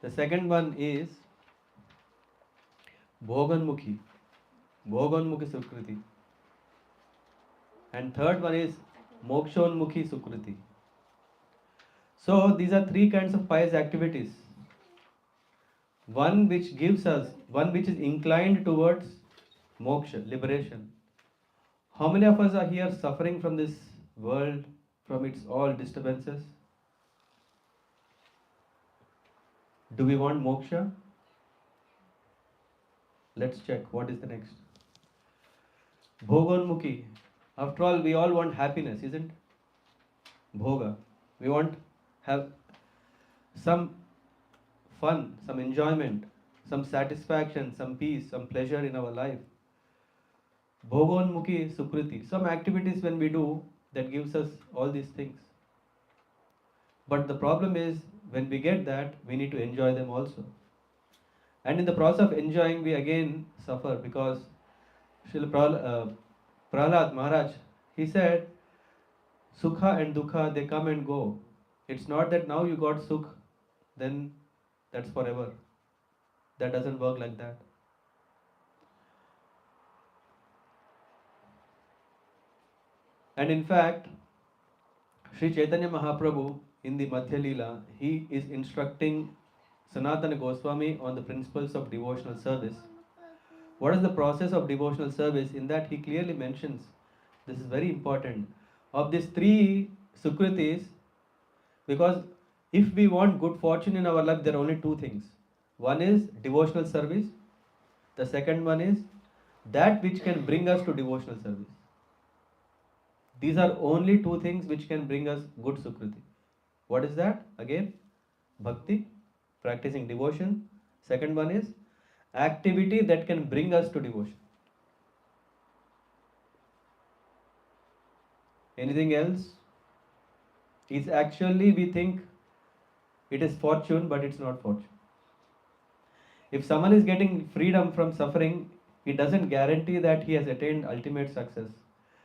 The second one is Bhoganmukhi Sukriti. And third one is Mokshonmukhi Sukriti. So these are three kinds of pious activities. One which is inclined towards moksha, liberation. How many of us are here suffering from this world, from its all disturbances? Do we want moksha? Let's check. What is the next? Bhoganmukhi. After all, we all want happiness, isn't? Bhoga. We want have some fun, some enjoyment, some satisfaction, some peace, some pleasure in our life. Bhoganmukhi Sukriti. Some activities when we do that gives us all these things. But the problem is when we get that, we need to enjoy them also. And in the process of enjoying, we again suffer because Srila Prahlad Maharaj, he said, Sukha and Dukha, they come and go. It's not that now you got Sukh, then that's forever. That doesn't work like that. And in fact, Sri Chaitanya Mahaprabhu in the Madhya Leela, he is instructing Sanatana Goswami on the principles of devotional service. What is the process of devotional service? In that he clearly mentions, this is very important, of these three Sukritis, because if we want good fortune in our life, there are only two things. One is devotional service. The second one is that which can bring us to devotional service. These are only two things which can bring us good Sukriti. What is that? Again, bhakti, practicing devotion. Second one is activity that can bring us to devotion. Anything else? It's actually, we think it is fortune, but it's not fortune. If someone is getting freedom from suffering, it doesn't guarantee that he has attained ultimate success.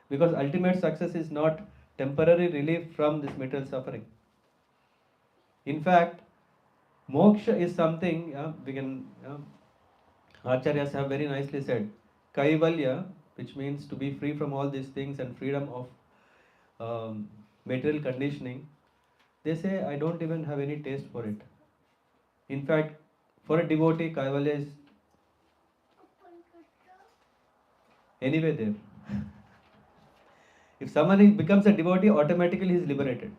Because ultimate success is not temporary relief from this material suffering. In fact, moksha is something, we can, Acharyas have very nicely said, Kaivalya, which means to be free from all these things and freedom of material conditioning. They say, I don't even have any taste for it. In fact, for a devotee, Kaivalya is anyway there. If someone becomes a devotee, automatically he is liberated.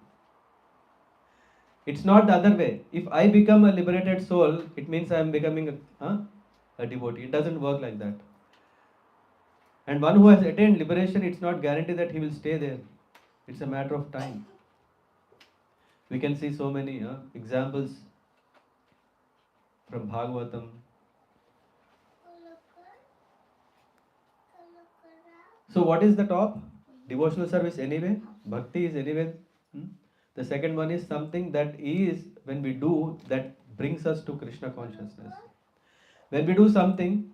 It's not the other way. If I become a liberated soul, it means I am becoming a devotee. It doesn't work like that. And one who has attained liberation, it's not guaranteed that he will stay there. It's a matter of time. We can see so many examples from Bhagavatam. So, what is the top? Devotional service anyway. Bhakti is anyway. Hmm? The second one is something that is, when we do, that brings us to Krishna consciousness. When we do something,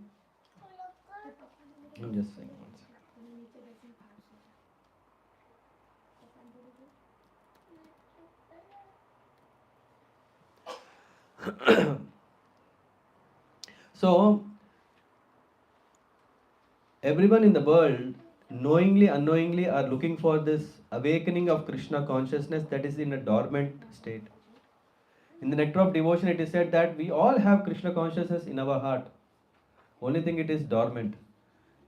I'm just saying one second. So, everyone in the world, knowingly, unknowingly, are looking for this awakening of Krishna consciousness that is in a dormant state. In the Nectar of Devotion, it is said that we all have Krishna consciousness in our heart. Only thing, it is dormant.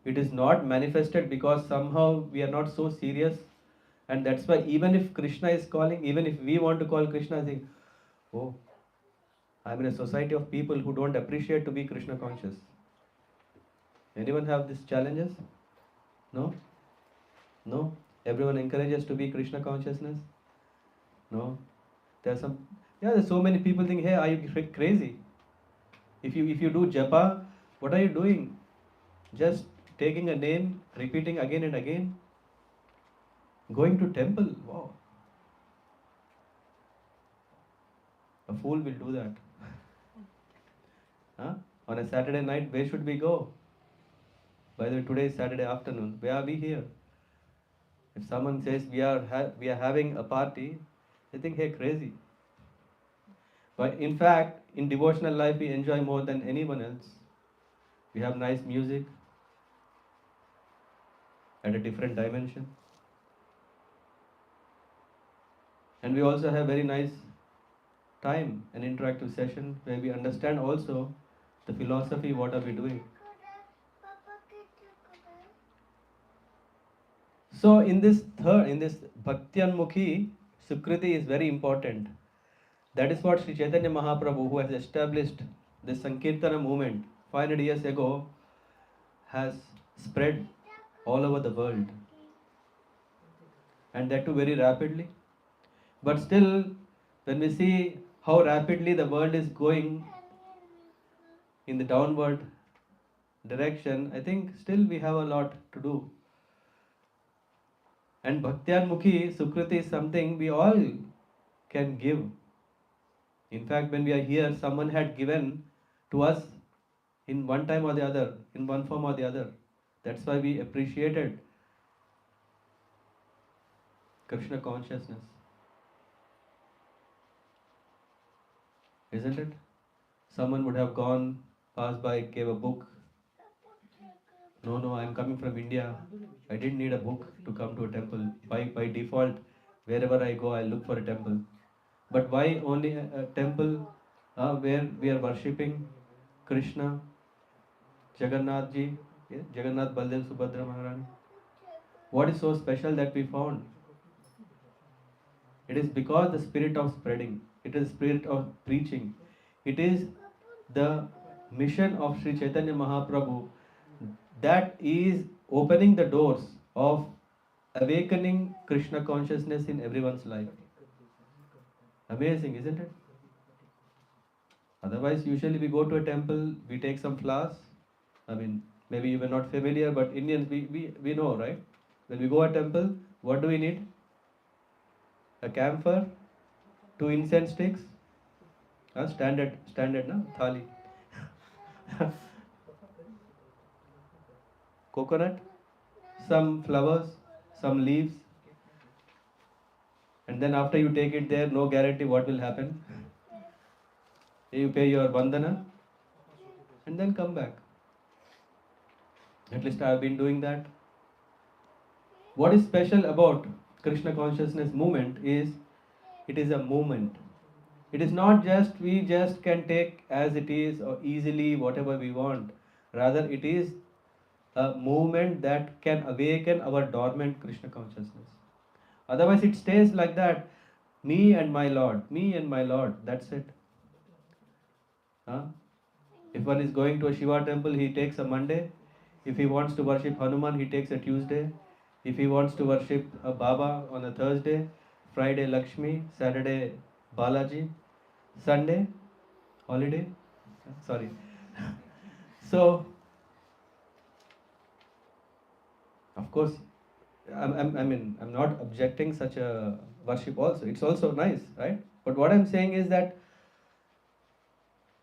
It is not manifested because somehow we are not so serious, and that's why even if Krishna is calling, even if we want to call Krishna, I think, oh, I'm in a society of people who don't appreciate to be Krishna conscious. Anyone have these challenges? No? No? Everyone encourages to be Krishna consciousness? No? There's some, yeah, there's so many people think, hey, are you crazy? If you do japa, what are you doing? Just taking a name, repeating again and again? Going to temple? Wow. A fool will do that. Huh? On a Saturday night, where should we go? By the way, today is Saturday afternoon. Where are we here? If someone says we are having a party, they think, hey, crazy. But in fact, in devotional life, we enjoy more than anyone else. We have nice music at a different dimension. And we also have very nice time, an interactive session where we understand also the philosophy, what are we doing. So in this Bhaktiyanmukhi, Sukriti is very important. That is what Sri Chaitanya Mahaprabhu, who has established this Sankirtana movement 500 years ago, has spread all over the world. And that too very rapidly. But still, when we see how rapidly the world is going in the downward direction, I think still we have a lot to do. And Bhaktiyanmukhi Sukriti is something we all can give. In fact, when we are here, someone had given to us in one time or the other, in one form or the other. That's why we appreciated Krishna consciousness. Isn't it? Someone would have gone, passed by, gave a book. No, I'm coming from India. I didn't need a book to come to a temple. By default, wherever I go, I look for a temple. But why only a temple where we are worshipping Krishna, Jagannath Ji, yeah, Jagannath Baldev Subhadra Maharani? What is so special that we found? It is because the spirit of spreading, it is spirit of preaching, it is the mission of Sri Chaitanya Mahaprabhu that is opening the doors of awakening Krishna consciousness in everyone's life. Amazing, isn't it? Otherwise, usually we go to a temple, we take some flowers. I mean, maybe you were not familiar, but Indians, we know, right? When we go to a temple, what do we need? A camphor, two incense sticks, standard, na? Thali. Coconut, some flowers, some leaves, and then after you take it there, no guarantee what will happen. You pay your bandhana and then come back. At least I have been doing that. What is special about Krishna consciousness movement is it is a movement. It is not just we just can take as it is or easily whatever we want. Rather, it is a movement that can awaken our dormant Krishna consciousness. Otherwise, it stays like that. Me and my Lord, that's it. Huh? If one is going to a Shiva temple, he takes a Monday, If he wants to worship Hanuman, he takes a Tuesday. If he wants to worship a Baba on a Thursday, Friday Lakshmi, Saturday Balaji, Sunday holiday. Sorry. So, of course, I'm not objecting such a worship also. It's also nice, right? But what I'm saying is that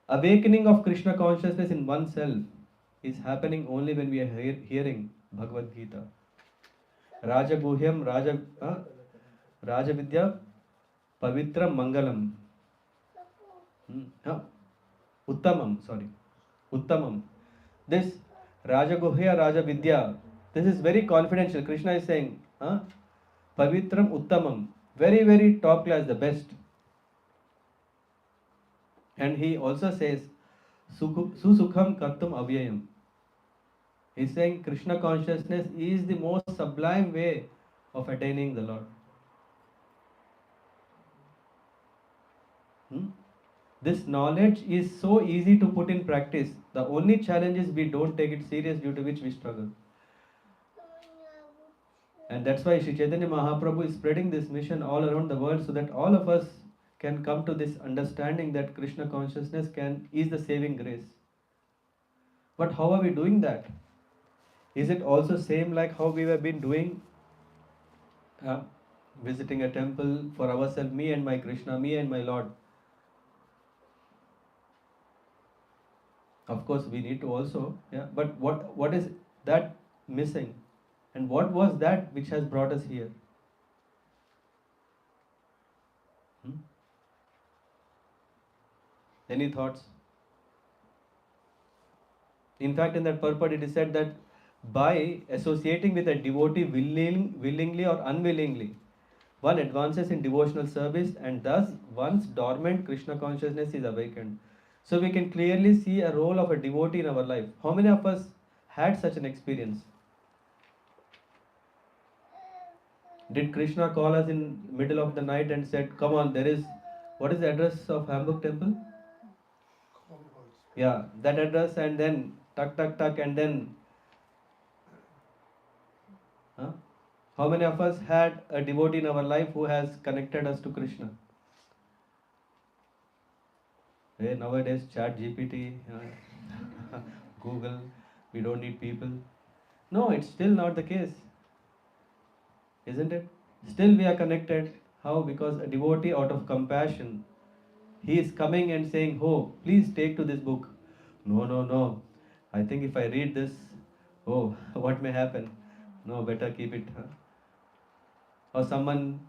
awakening of Krishna consciousness in oneself is happening only when we are hearing Bhagavad Gita. Raja Guhyam, Raja Vidya, Pavitra Mangalam. Uttamam, sorry. Uttamam. This Raja Guhya, Raja Vidya, this is very confidential. Krishna is saying, Pavitram Uttamam. Very, very top class, the best. And he also says, Susukham Kartum Avyayam. He's saying Krishna consciousness is the most sublime way of attaining the Lord. This knowledge is so easy to put in practice. The only challenge is we don't take it serious, due to which we struggle. And that's why Sri Chaitanya Mahaprabhu is spreading this mission all around the world, so that all of us can come to this understanding that Krishna consciousness is the saving grace. But how are we doing that? Is it also same like how we have been doing? Visiting a temple for ourselves, me and my Krishna, me and my Lord. Of course, we need to also, but what is that missing? And what was that which has brought us here? Any thoughts? In fact, in that purport, it is said that by associating with a devotee willingly or unwillingly, one advances in devotional service, and thus one's dormant Krishna consciousness is awakened. So we can clearly see a role of a devotee in our life. How many of us had such an experience? Did Krishna call us in middle of the night and said, "Come on, what is the address of Hamburg temple?" Yeah, that address, and then tuck tuck tuck, and then how many of us had a devotee in our life who has connected us to Krishna? Hey, nowadays, Chat GPT, Google, we don't need people. No, it's still not the case, isn't it? Still we are connected. How? Because a devotee, out of compassion, he is coming and saying, "Oh, please take to this book." No, no, no. I think if I read this, oh, what may happen? No, better keep it. Or someone,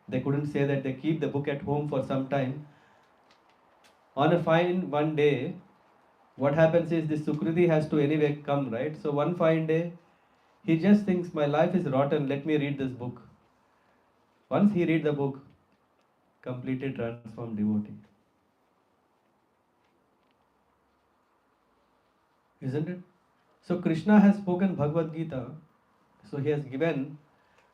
they couldn't say that they keep the book at home for some time. On a fine one day, what happens is this Sukriti has to anyway come, right? So one fine day, he just thinks, my life is rotten, let me read this book. Once he read the book, completely transformed devotee. Isn't it? So Krishna has spoken Bhagavad Gita, so he has given,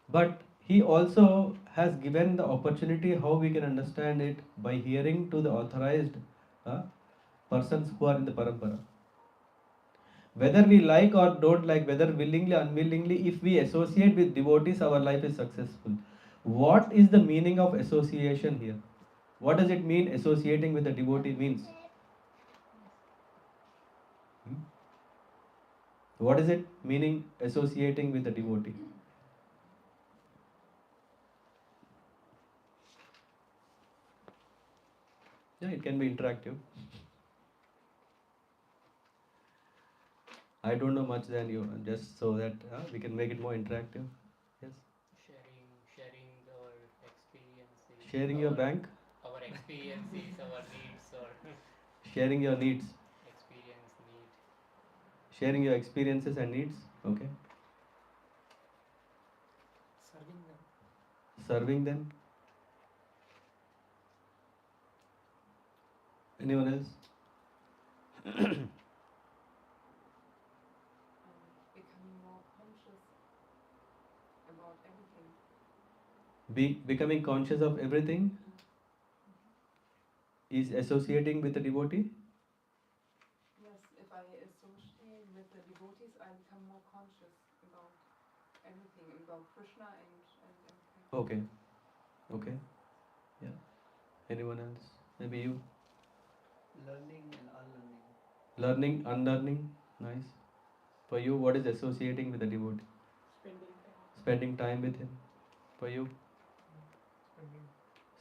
but he also has given the opportunity how we can understand it by hearing to the authorized persons who are in the parampara. Whether we like or don't like, whether willingly or unwillingly, if we associate with devotees, our life is successful. What is the meaning of association here? What does it mean associating with a devotee means? What is it meaning associating with a devotee? Yeah, it can be interactive. I don't know much than you, just so that we can make it more interactive. Yes. Sharing our experiences. Sharing your bank. Our experiences, our needs, or Sharing your needs. experience need. Sharing your experiences and needs. Okay. Serving them. Serving them. Anyone else? Becoming more conscious about everything. Becoming conscious of everything is associating with a devotee. Yes, if I associate with the devotees, I become more conscious about everything, about Krishna and everything. Okay. Okay. Yeah. Anyone else? Maybe you? Learning and unlearning. Learning, unlearning. Nice. For you, what is associating with the devotee? Spending time. Spending time with him. For you? Spending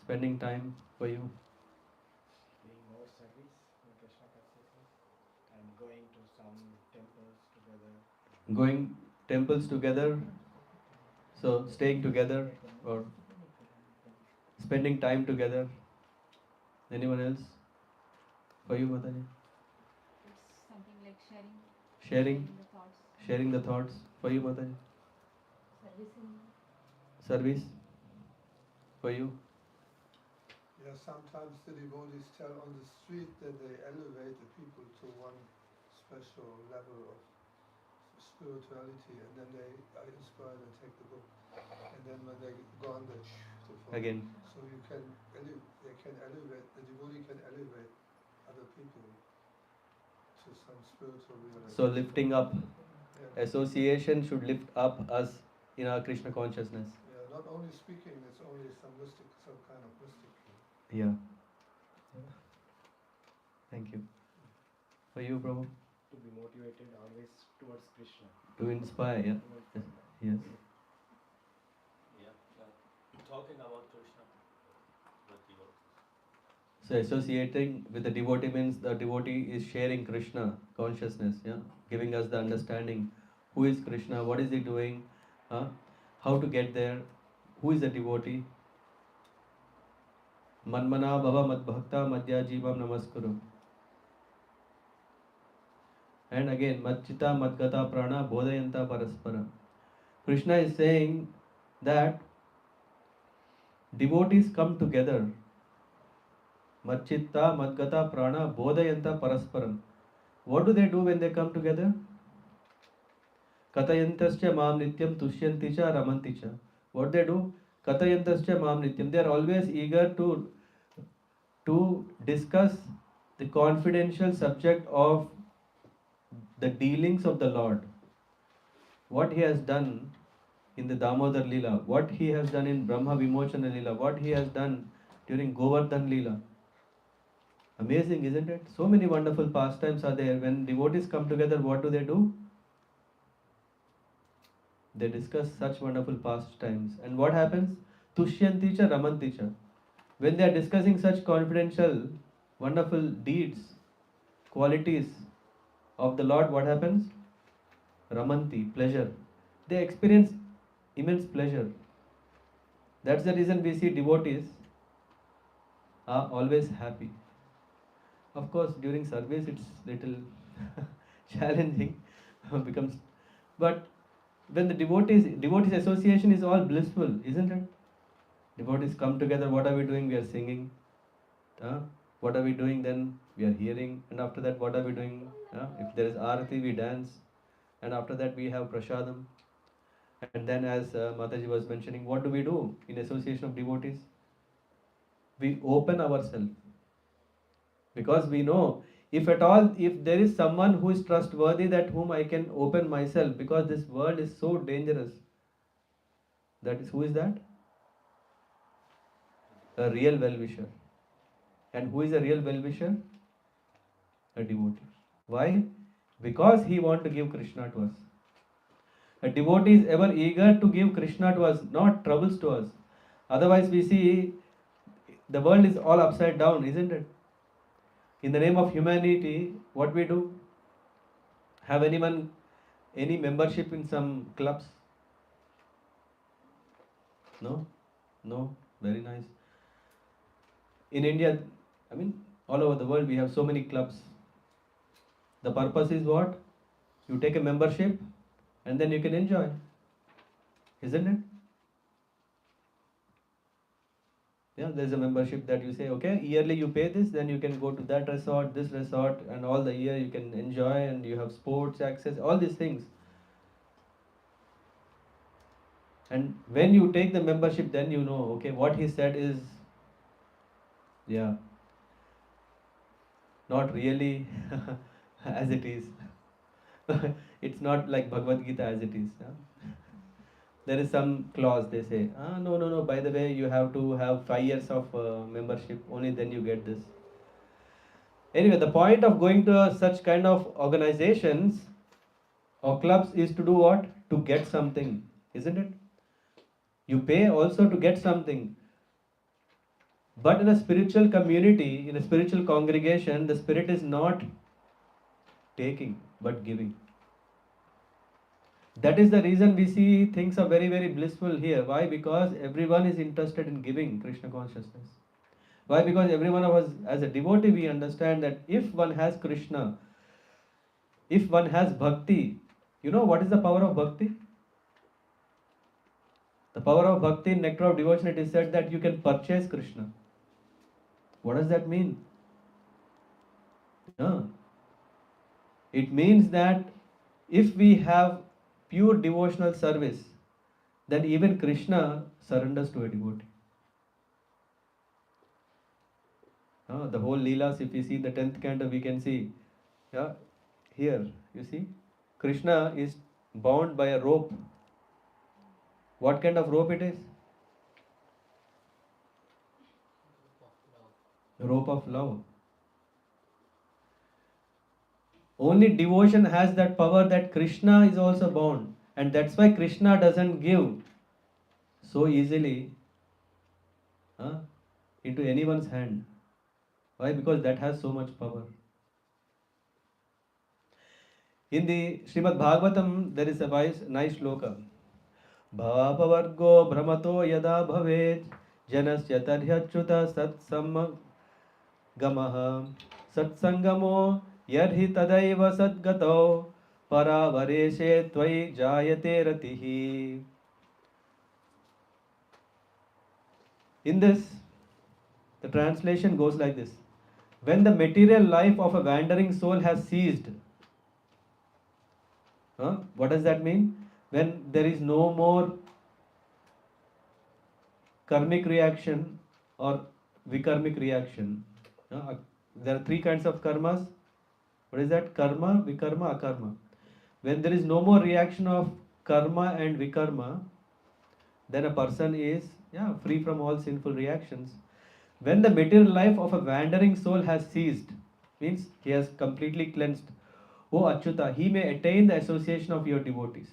Spending time for you. Doing more service in Krishna consciousness and going to some temples together. Going temples together. So staying together or spending time together. Anyone else? For you, Mataji? It's something like sharing Sharing. the thoughts, Sharing the thoughts. For you, Mataji? servicing. Service. For you? Yeah, sometimes the devotees tell on the street that they elevate the people to one special level of spirituality, and then they are inspired and take the book. And then when they're gone, they fall. Again. So they can elevate, the devotee can elevate other people to some spiritual realization. So lifting up. Yeah. Association should lift up us in our Krishna consciousness. Yeah, not only speaking, it's only some kind of mystic. Yeah. Thank you. For you, Prabhu? To be motivated always towards Krishna. To inspire, yeah. Yes. Yeah. Talking about Krishna with devotees. So associating with the devotee means the devotee is sharing Krishna consciousness, yeah, giving us the understanding who is Krishna, what is he doing, how to get there, who is the devotee. Manmana bhava mad bhakta madhya jivam namaskuru. And again, madchita madgata prana bodhayanta paraspara. Krishna is saying that devotees come together. Madchitta madgata prana bodhayanta parasparam. What do they do when they come together? Katayantascha mam nityam tushyanti cha ramanti cha. What they do? Katayantascha mam nityam. They are always eager to discuss the confidential subject of the dealings of the Lord. What he has done in the Damodar Leela, what he has done in Brahma Vimochana Leela, what he has done during Govardhan Leela. Amazing, isn't it? So many wonderful pastimes are there. When devotees come together, what do? They discuss such wonderful pastimes. And what happens? Tushyanti cha ramanti cha. When they are discussing such confidential, wonderful deeds, qualities of the Lord, what happens? Ramanti, pleasure. They experience immense pleasure. That's the reason we see devotees are always happy. Of course, during service it's little challenging becomes, but when the devotees association is all blissful, isn't it? Devotees come together. What are we doing? We are singing. What are we doing then? We are hearing. And after that, what are we doing? If there is arati, we dance. And after that, we have prasadam. And then, as Mataji was mentioning, what do we do in association of devotees? We open ourselves. Because we know, if at all, if there is someone who is trustworthy, that whom I can open myself, because this world is so dangerous. That is, who is that? A real well-wisher. And who is a real well-wisher? A devotee. Why? Because he wants to give Krishna to us. A devotee is ever eager to give Krishna to us, not troubles to us. Otherwise, we see the world is all upside down, isn't it? In the name of humanity, what we do? Have any membership in some clubs? No? No? Very nice. In India, all over the world, we have so many clubs. The purpose is what? You take a membership and then you can enjoy. Isn't it? Yeah, there's a membership that you say, okay, yearly you pay this, then you can go to that resort, this resort, and all the year you can enjoy, and you have sports access, all these things. And when you take the membership, then you know, okay, what he said is, not really as it is. It's not like Bhagavad Gita as it is. There is some clause they say, no, no, no, by the way, you have to have 5 years of membership, only then you get this. Anyway, the point of going to such kind of organizations or clubs is to do what? To get something, isn't it? You pay also to get something. But in a spiritual community, in a spiritual congregation, the spirit is not taking but giving. That is the reason we see things are very, very blissful here. Why? Because everyone is interested in giving Krishna consciousness. Why? Because every one of us, as a devotee, we understand that if one has Krishna, if one has bhakti, you know what is the power of bhakti? The power of bhakti in nectar of devotion, it is said that you can purchase Krishna. What does that mean? Huh? It means that if we have pure devotional service, then even Krishna surrenders to a devotee. The whole Leelas, if we see the 10th canto, we can see, yeah, here, you see, Krishna is bound by a rope. What kind of rope it is? Rope of love. Only devotion has that power that Krishna is also bound. And that's why Krishna doesn't give so easily into anyone's hand. Why? Because that has so much power. In the Srimad Bhagavatam, there is a nice shloka. Bhavavargo brahmato yada bhavet janasya tarhyachyuta satsamagamaha satsangamo yarhi tadaiva sadgato paravareshe tvai jayate ratihi. In this, the translation goes like this. When the material life of a wandering soul has ceased, what does that mean? When there is no more karmic reaction or vikarmic reaction. There are 3 kinds of karmas. What is that? Karma, vikarma, akarma. When there is no more reaction of karma and vikarma, then a person is free from all sinful reactions. When the material life of a wandering soul has ceased, means he has completely cleansed, oh Achyuta, he may attain the association of your devotees.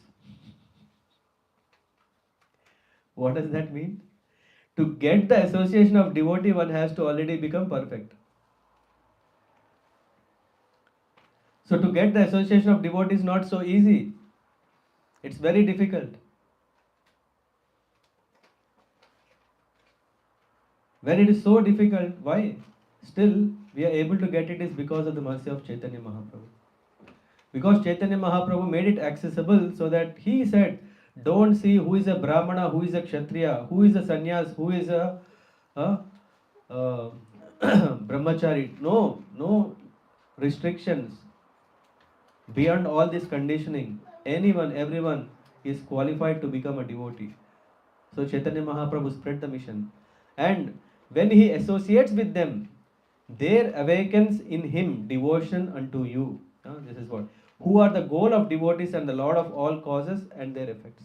What does that mean? To get the association of devotee, one has to already become perfect. So to get the association of devotee is not so easy. It's very difficult. When it is so difficult, why? Still, we are able to get it is because of the mercy of Chaitanya Mahaprabhu. Because Chaitanya Mahaprabhu made it accessible so that he said, don't see who is a Brahmana, who is a Kshatriya, who is a Sannyas, who is a Brahmachari. No restrictions. Beyond all this conditioning, anyone, everyone is qualified to become a devotee. So Chaitanya Mahaprabhu spread the mission. And when he associates with them, there awakens in him devotion unto you. This is what. Who are the goal of devotees and the Lord of all causes and their effects.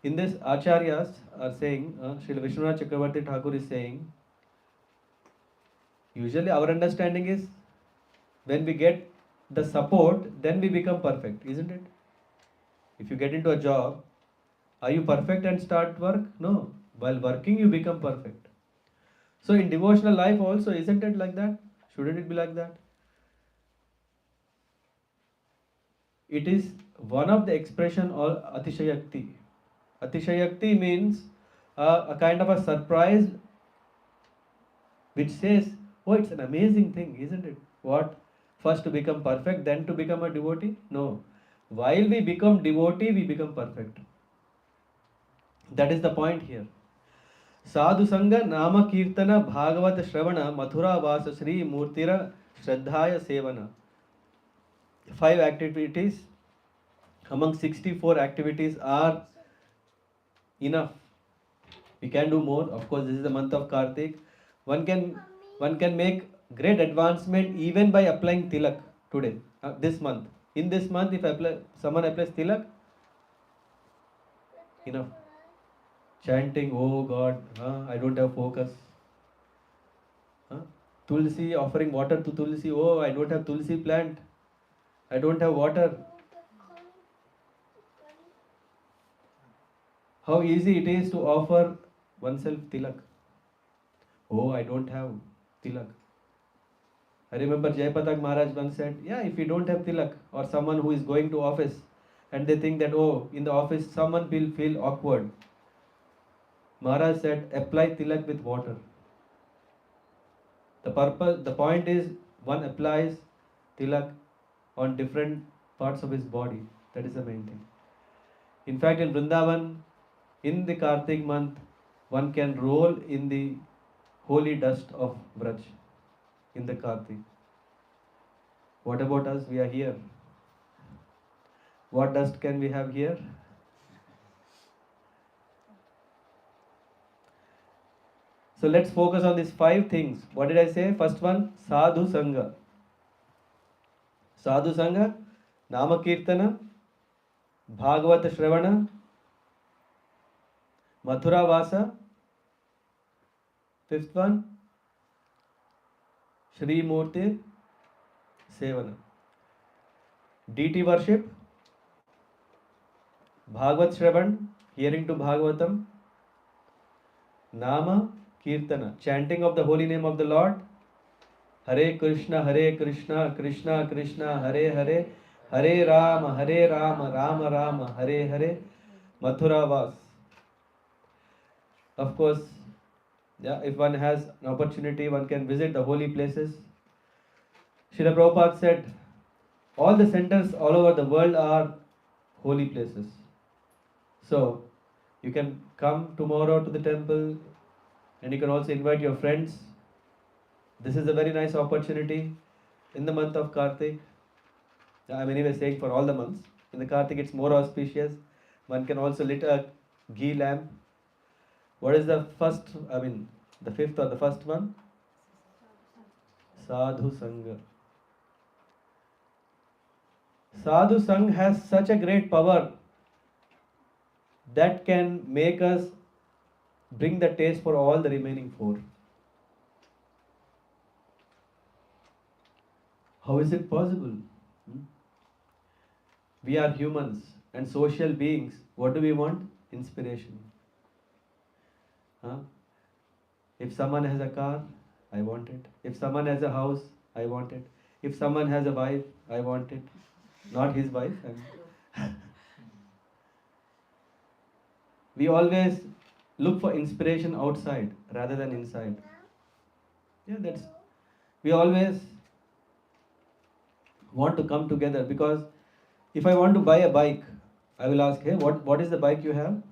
In this, Acharyas are saying, Srila Vishwanath Chakravarti Thakur is saying, usually our understanding is, when we get the support, then we become perfect, isn't it? If you get into a job, are you perfect and start work? No. While working, you become perfect. So in devotional life also, isn't it like that? Shouldn't it be like that? It is one of the expression of Atishayakti. Atishayakti means a kind of a surprise which says, oh, it's an amazing thing, isn't it? What? First to become perfect, then to become a devotee? No. While we become devotee, we become perfect. That is the point here. Sadhu Sangha Nama Kirtana Bhagavat Shravana Mathura Vasa Sri Murtira Shraddhaya Sevana. 5 activities among 64 activities are enough. We can do more. Of course, this is the month of Kartik. One can make great advancement even by applying tilak today. This month. In this month, if someone applies tilak, enough. Chanting, oh God, I don't have focus. Tulsi, offering water to Tulsi, oh, I don't have Tulsi plant. I don't have water. How easy it is to offer oneself tilak. Oh, I don't have tilak. I remember Jayapatak Maharaj once said, yeah, if you don't have tilak, or someone who is going to office and they think that, oh, in the office someone will feel awkward. Maharaj said, apply tilak with water. The point is, one applies tilak on different parts of his body. That is the main thing. In fact, in Vrindavan, in the Kartik month, one can roll in the holy dust of Vraj in the Kartik. What about us? We are here. What dust can we have here? So let's focus on these 5 things. What did I say? First one, Sadhu Sangha. Sadhu Sangha, Nama Kirtana, Bhagavata Shravana, Mathura Vasa. Fifth one, Shri Murti Sevana. DT worship, Bhagavat Shravan, hearing to Bhagavatam, Nama Kirtana, chanting of the holy name of the Lord, Hare Krishna, Krishna Krishna, Hare Hare, Hare Rama, Rama Rama, Hare Hare, Mathura Vas. Of course, yeah, if one has an opportunity, one can visit the holy places. Srila Prabhupada said, all the centers all over the world are holy places. So, you can come tomorrow to the temple and you can also invite your friends. This is a very nice opportunity in the month of Kartik. I'm anyway saying for all the months. In the Kartik, it's more auspicious. One can also lit a ghee lamp. What is the the fifth or the first one? Sadhu Sangha. Sadhu Sangha has such a great power that can make us bring the taste for all the remaining 4. How is it possible? We are humans and social beings. What do we want? Inspiration. If someone has a car, I want it. If someone has a house, I want it. If someone has a wife, I want it. Not his wife. We always look for inspiration outside rather than inside. Yeah, we always want to come together, because if I want to buy a bike, I will ask, hey, what is the bike you have?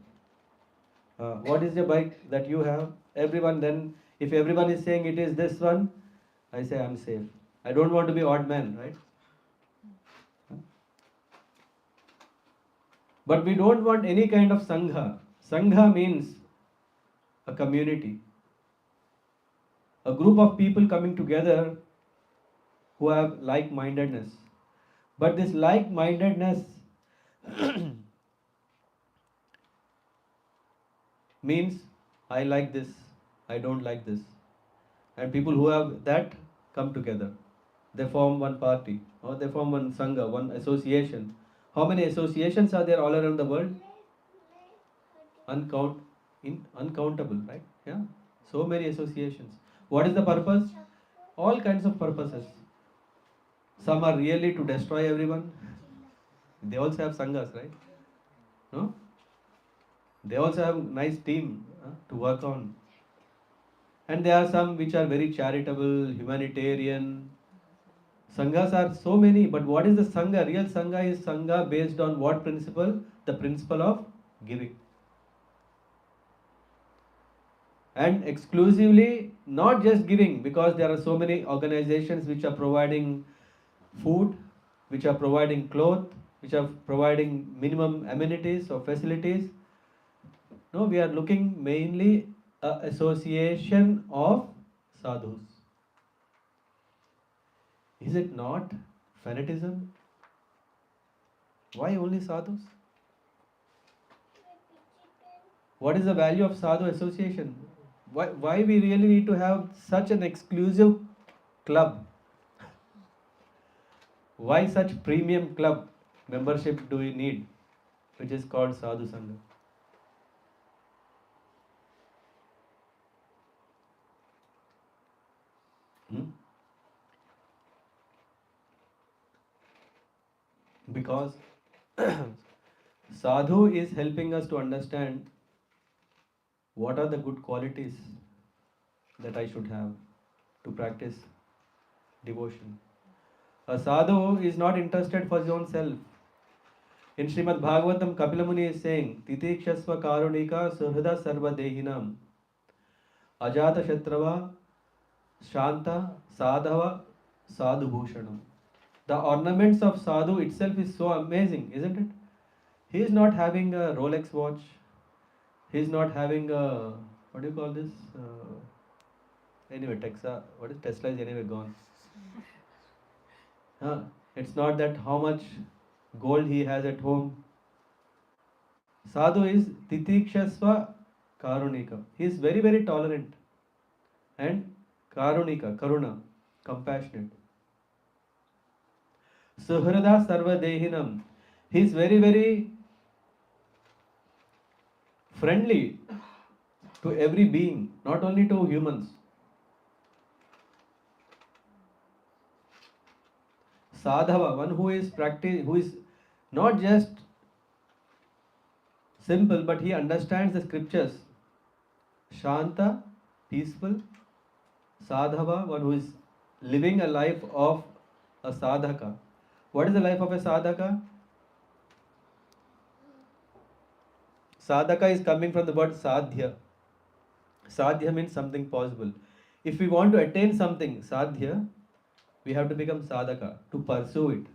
What is the bike that you have? Everyone then, if everyone is saying it is this one, I say I'm safe. I don't want to be odd man, right? But we don't want any kind of sangha. Sangha means a community, a group of people coming together who have like-mindedness. But this like-mindedness means I like this, I don't like this. And people who have that come together. They form one party, or they form one sangha, one association. How many associations are there all around the world? Uncountable, right? Yeah. So many associations. What is the purpose? All kinds of purposes. Some are really to destroy everyone. They also have sanghas, right? No? They also have nice team to work on. And there are some which are very charitable, humanitarian. Sanghas are so many, but what is the sangha? Real sangha is sangha based on what principle? The principle of giving. And exclusively, not just giving, because there are so many organizations which are providing food, which are providing clothes, which are providing minimum amenities or facilities. No, we are looking mainly an association of sadhus. Is it not Fanatism? Why only sadhus? What is the value of sadhu association? Why we really need to have such an exclusive club? Why such premium club membership do we need, which is called sadhu sangha? Hmm? Because sadhu is helping us to understand what are the good qualities that I should have to practice devotion. A sadhu is not interested for his own self. In Srimad Bhagavatam, Kapila Muni is saying, Titikshasva karunika suhrida sarva dehinam ajata shatrava shanta sadhava sadhu bhushanam. The ornaments of sadhu itself is so amazing, isn't it? He is not having a Rolex watch. He is not having a, what do you call this? Anyway, what is Tesla is anyway gone. Huh? It's not that how much gold he has at home. Sadhu is titikshasva karunika. He is very, very tolerant and karunika, karuna, compassionate. Suhrada sarva dehinam. He is very, very friendly to every being, not only to humans. Sadhava, one who is not just simple, but he understands the scriptures. Shanta, peaceful. Sadhava, one who is living a life of a sadhaka. What is the life of a sadhaka? Sadhaka is coming from the word sadhya. Sadhya means something possible. If we want to attain something, sadhya, we have to become sadhaka, to pursue it.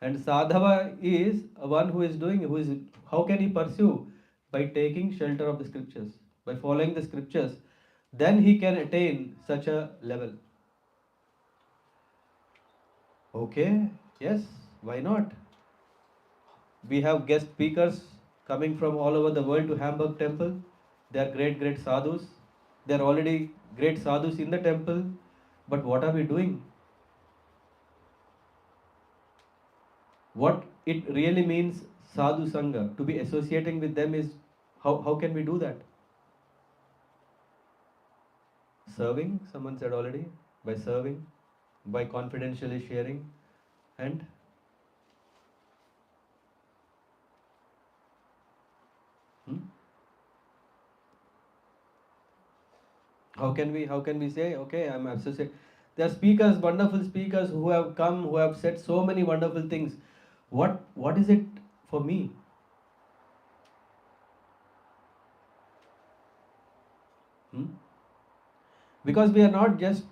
And sadhava is one how can he pursue? By taking shelter of the scriptures, by following the scriptures, then he can attain such a level. Okay, yes, why not? We have guest speakers coming from all over the world to Hamburg temple. They are great, great sadhus. They are already great sadhus in the temple. But what are we doing? What it really means, sadhu sangha, to be associating with them is how can we do that? Serving, someone said already, by serving, by confidentially sharing, and how can we say, okay, I'm associate? There are speakers, wonderful speakers who have come, who have said so many wonderful things. What is it for me? Because we are not just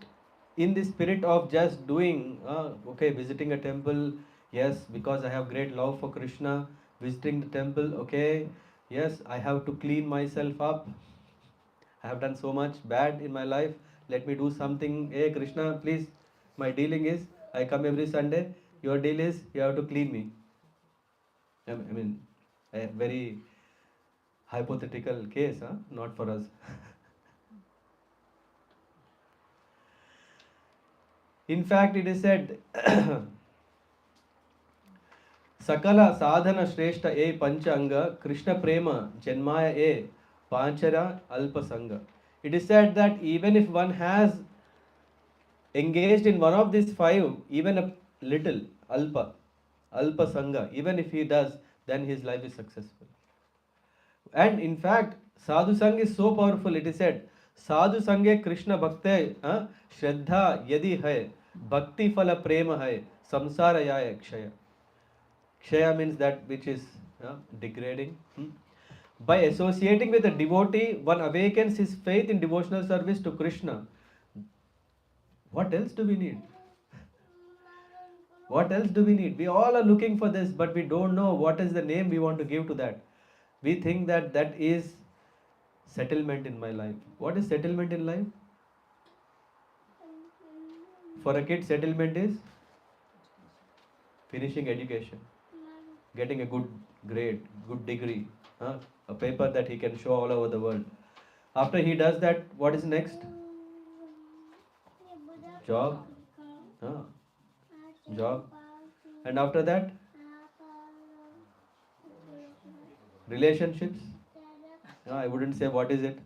in the spirit of just doing, okay, visiting a temple, yes, because I have great love for Krishna, visiting the temple, okay, yes, I have to clean myself up. I have done so much bad in my life. Let me do something. Hey, Krishna, please. My dealing is I come every Sunday. Your deal is you have to clean me. I mean, a very hypothetical case, huh? Not for us. In fact, it is said, Sakala sadhana shrestha e panchanga Krishna prema janmaya e panchara alpa sangha. It is said that even if one has engaged in one of these five, even a little, alpa sangha, even if he does, then his life is successful. And in fact, sadhu sangha is so powerful. It is said, sadhu sanghe Krishna bhakte shraddha yadi hai, bhakti phala prema hai, samsara yaya kshaya. Kshaya means that which is degrading. By associating with a devotee, one awakens his faith in devotional service to Krishna. What else do we need? What else do we need? We all are looking for this, but we don't know what is the name we want to give to that. We think that that is settlement in my life. What is settlement in life? For a kid, settlement is finishing education, getting a good grade, good degree, a paper that he can show all over the world. After he does that, what is next? Job, huh? Job, and after that, relationships. I wouldn't say what is it.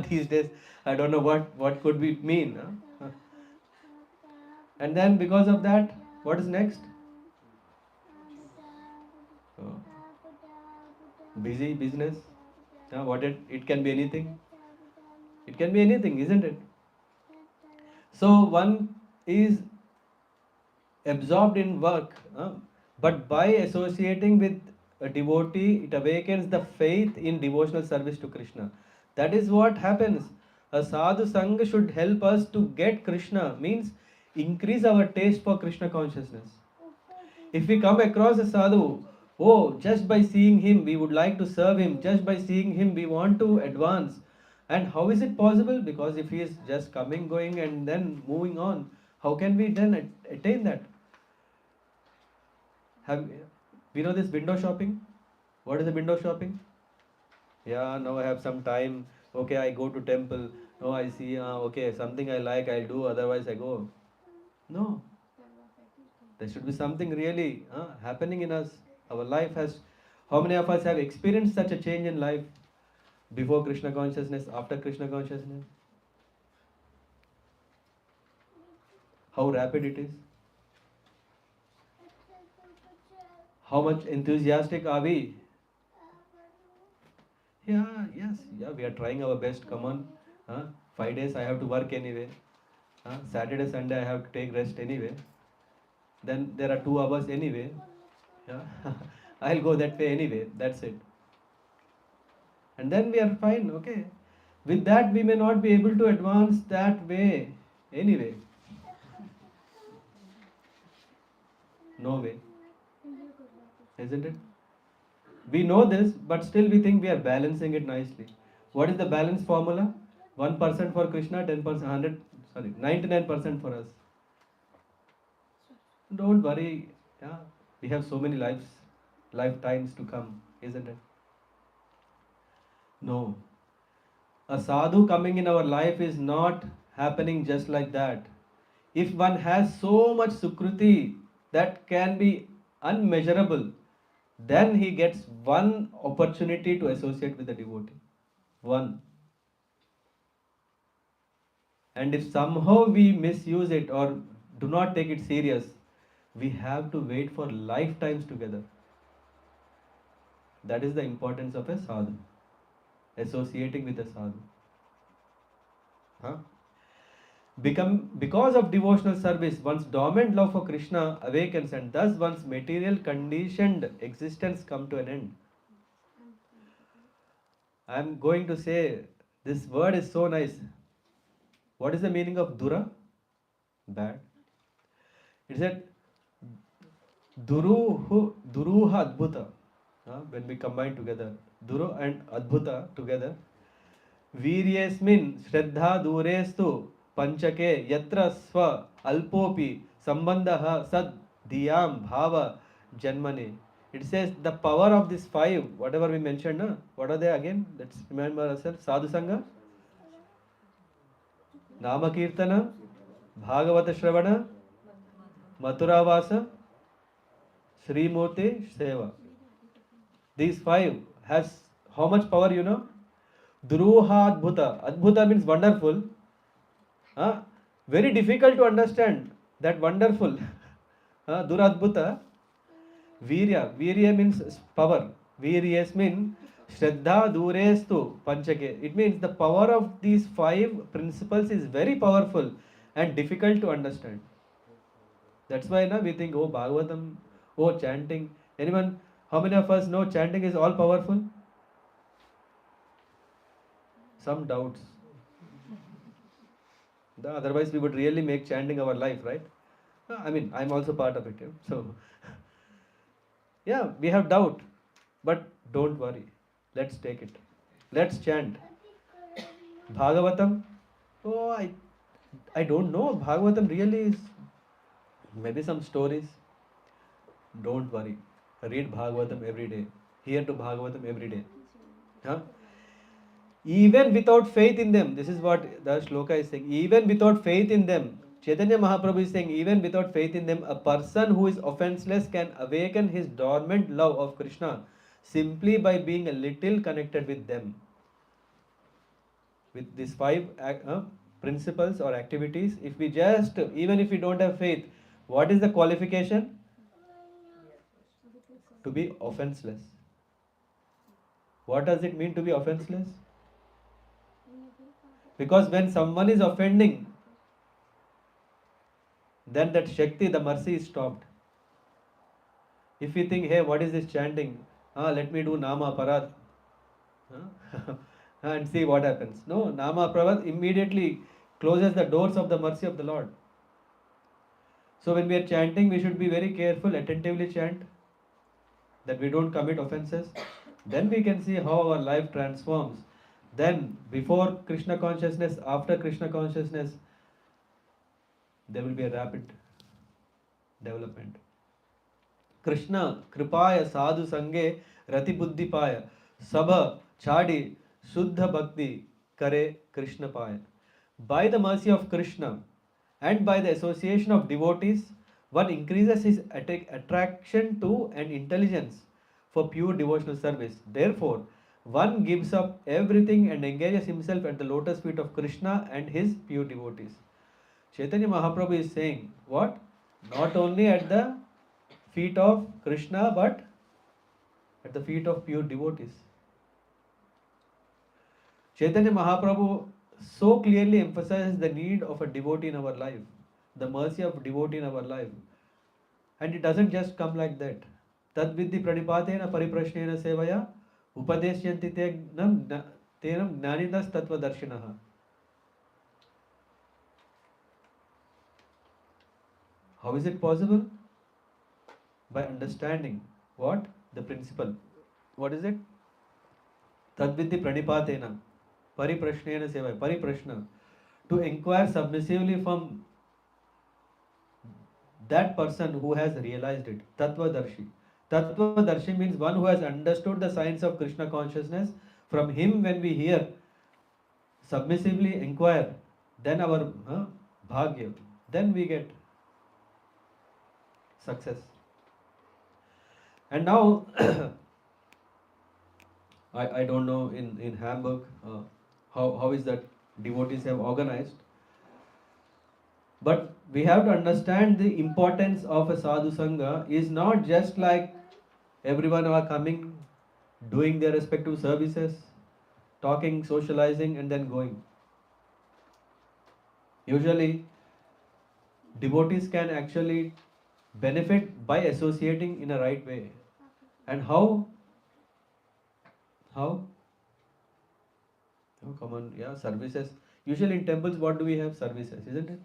These days, I don't know what could be mean. And then because of that, what is next? Oh, busy business. What it can be anything. It can be anything, isn't it? So one is absorbed in work, but by associating with a devotee, it awakens the faith in devotional service to Krishna. That is what happens. A sadhu sangha should help us to get Krishna, means increase our taste for Krishna consciousness. If we come across a sadhu, oh, just by seeing him, we would like to serve him, just by seeing him, we want to advance. And how is it possible? Because if he is just coming, going, and then moving on, how can we then attain that? Have we know this window shopping? What is the window shopping? Yeah, now I have some time. Okay, I go to temple. No, I see. Okay, something I like, I'll do. Otherwise, I go. No, there should be something really happening in us. Our life has. How many of us have experienced such a change in life before Krishna consciousness, after Krishna consciousness? How rapid it is. How much enthusiastic are we? Yeah, yes, yeah, we are trying our best. Come on. 5 days I have to work anyway. Saturday, Sunday I have to take rest anyway. Then there are 2 hours anyway. Yeah. I'll go that way anyway. That's it. And then we are fine, okay. With that, we may not be able to advance that way anyway. No way. Isn't it? We know this, but still we think we are balancing it nicely. What is the balance formula? 1% for Krishna, 10%, 99% for us. Don't worry. Yeah, we have so many lifetimes to come, isn't it? No. A sadhu coming in our life is not happening just like that. If one has so much sukruti that can be unmeasurable, then he gets one opportunity to associate with the devotee. One. And if somehow we misuse it or do not take it serious, we have to wait for lifetimes together. That is the importance of a sadhu. Associating with a sadhu. Because of devotional service, one's dormant love for Krishna awakens, and thus one's material conditioned existence come to an end. I am going to say this word is so nice. What is the meaning of dura? Bad. It said duruha adbhuta. When we combine together, duru and adbhuta together. Viryesmin shraddha durestu panchake yatra swa alpopi sambandha sad dhyam bhava janmane. It says the power of these 5, whatever we mentioned, what are they again? Let's remember ourselves. Sadhu Sangha, Nama Kirtana, Bhagavata Shravana, Mathuravasa, Sri Murti Seva. These 5 has how much power you know? Druha Adbhuta. Adbhuta means wonderful. Very difficult to understand that wonderful. Duradbhuta. Virya. Virya means power. Viryas means Shraddha Durestu Panchake. It means the power of these 5 principles is very powerful and difficult to understand. That's why we think, oh Bhagavatam, oh chanting. Anyone, how many of us know chanting is all powerful? Some doubts. Otherwise, we would really make chanting our life, right? I mean, I'm also part of it. So, yeah, we have doubt. But don't worry. Let's take it. Let's chant. Bhagavatam. Oh, I don't know. Bhagavatam really is maybe some stories. Don't worry. Read Bhagavatam every day. Hear to Bhagavatam every day. Huh? Even without faith in them, this is what the shloka is saying. Even without faith in them, Chaitanya Mahaprabhu is saying, even without faith in them, a person who is offenseless can awaken his dormant love of Krishna simply by being a little connected with them. With these five principles or activities, if we just, even if we don't have faith, what is the qualification? To be offenseless. What does it mean to be offenseless? Because when someone is offending, then that Shakti, the mercy is stopped. If we think, hey, what is this chanting? Let me do Nama Parad. And see what happens. No, Nama Parad immediately closes the doors of the mercy of the Lord. So when we are chanting, we should be very careful, attentively chant, that we don't commit offenses. Then we can see how our life transforms. Then, before Krishna consciousness, after Krishna consciousness, there will be a rapid development. Krishna Kripaya Sadhu Sange Rati Buddhi Paya Sabha Chadi Shuddha Bhakti Kare Krishna Paya. By the mercy of Krishna and by the association of devotees, one increases his attraction to and intelligence for pure devotional service. Therefore, one gives up everything and engages himself at the lotus feet of Krishna and his pure devotees. Chaitanya Mahaprabhu is saying, what? Not only at the feet of Krishna, but at the feet of pure devotees. Chaitanya Mahaprabhu so clearly emphasizes the need of a devotee in our life, the mercy of devotee in our life. And it doesn't just come like that. Tad vidhi pranipatena pariprashnena sevaya upadeshyanti tenam jnanidas tattva darshinaha. How is it possible? By understanding what? The principle. What is it? Tadvidhi pranipatena pariprashnena sevaya. Pariprashna. To inquire submissively from that person who has realized it. Tattvadarshi. Tattvadarshi means one who has understood the science of Krishna consciousness. From him, when we hear, submissively inquire, then our bhagya, then we get success. And now, I don't know in Hamburg how is that devotees have organized. But we have to understand the importance of a sadhu sangha is not just like everyone are coming, doing their respective services, talking, socializing, and then going. Usually, devotees can actually benefit by associating in a right way. And how? How? Oh, come on, yeah, services. Usually in temples, what do we have? Services, isn't it?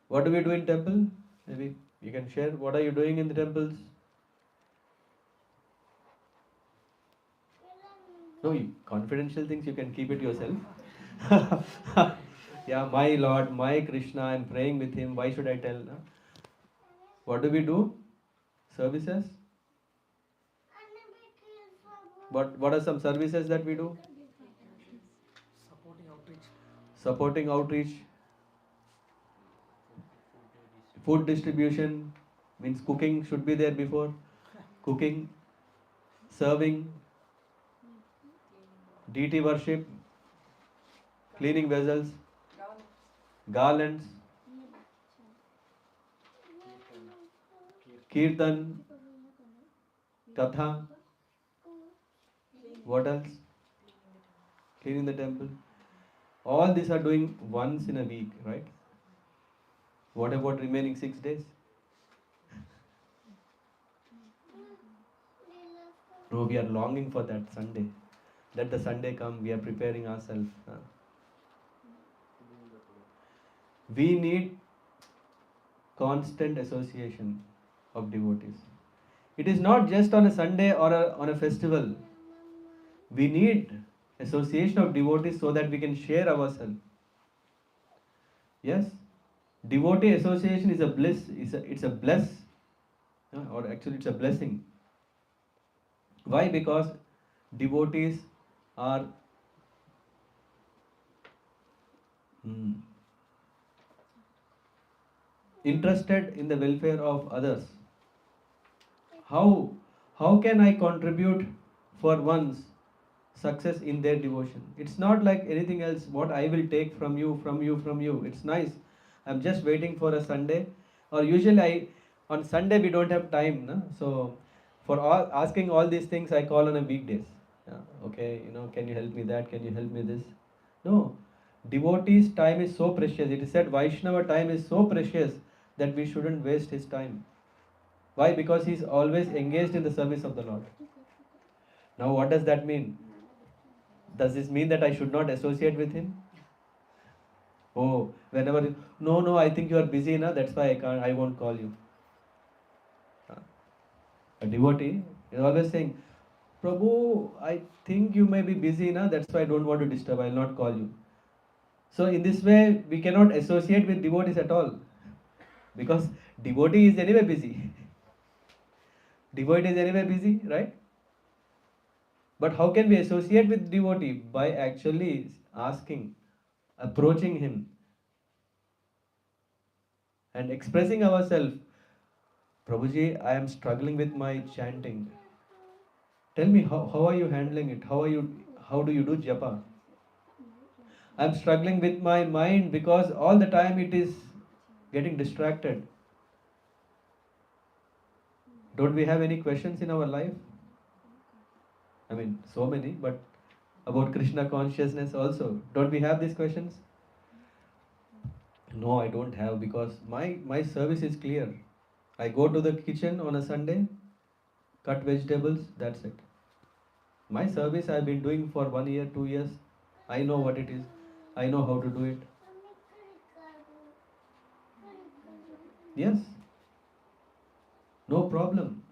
What do we do in temple? Maybe you can share. What are you doing in the temples? No, confidential things you can keep it yourself. Yeah, my Lord, my Krishna, I'm praying with him. Why should I tell? No? What do we do? Services. What are some services that we do? Supporting outreach. Food distribution means cooking should be there before. Cooking, serving, deity worship, cleaning vessels, garlands, kirtan, katha. What else? Cleaning the temple. All these are doing once in a week, right? What about remaining 6 days? No, we are longing for that Sunday. Let the Sunday come, we are preparing ourselves. We need constant association of devotees. It is not just on a Sunday or on a festival. We need association of devotees so that we can share ourselves. Yes? Devotee association is a bliss, it's a bless, or actually it's a blessing. Why? Because devotees are hmm, interested in the welfare of others. How can I contribute for one's success in their devotion? It's not like anything else. What I will take from you, from you, from you. It's nice. I'm just waiting for a Sunday, or usually on Sunday we don't have time, no? So for all asking all these things, I call on a weekdays. Yeah, okay, can you help me that? Can you help me this? No, devotee's time is so precious. It is said Vaishnava time is so precious that we shouldn't waste his time. Why? Because he is always engaged in the service of the Lord. Now, what does that mean? Does this mean that I should not associate with him? Oh, whenever, no, no, I think you are busy now, that's why I won't call you. A devotee is always saying, Prabhu, I think you may be busy now, that's why I don't want to disturb, I will not call you. So, in this way, we cannot associate with devotees at all. Because devotee is anyway busy. Devotee is anyway busy, right? But how can we associate with devotee? By actually asking, approaching him, and expressing ourselves. Prabhuji, I am struggling with my chanting. Tell me, how are you handling it? How do you do japa? I am struggling with my mind because all the time it is getting distracted. Don't we have any questions in our life? I mean, so many, but about Krishna consciousness also. Don't we have these questions? No, I don't have, because my service is clear. I go to the kitchen on a Sunday, cut vegetables, that's it. My service I've been doing for 1 year, 2 years. I know what it is. I know how to do it. Yes, no problem.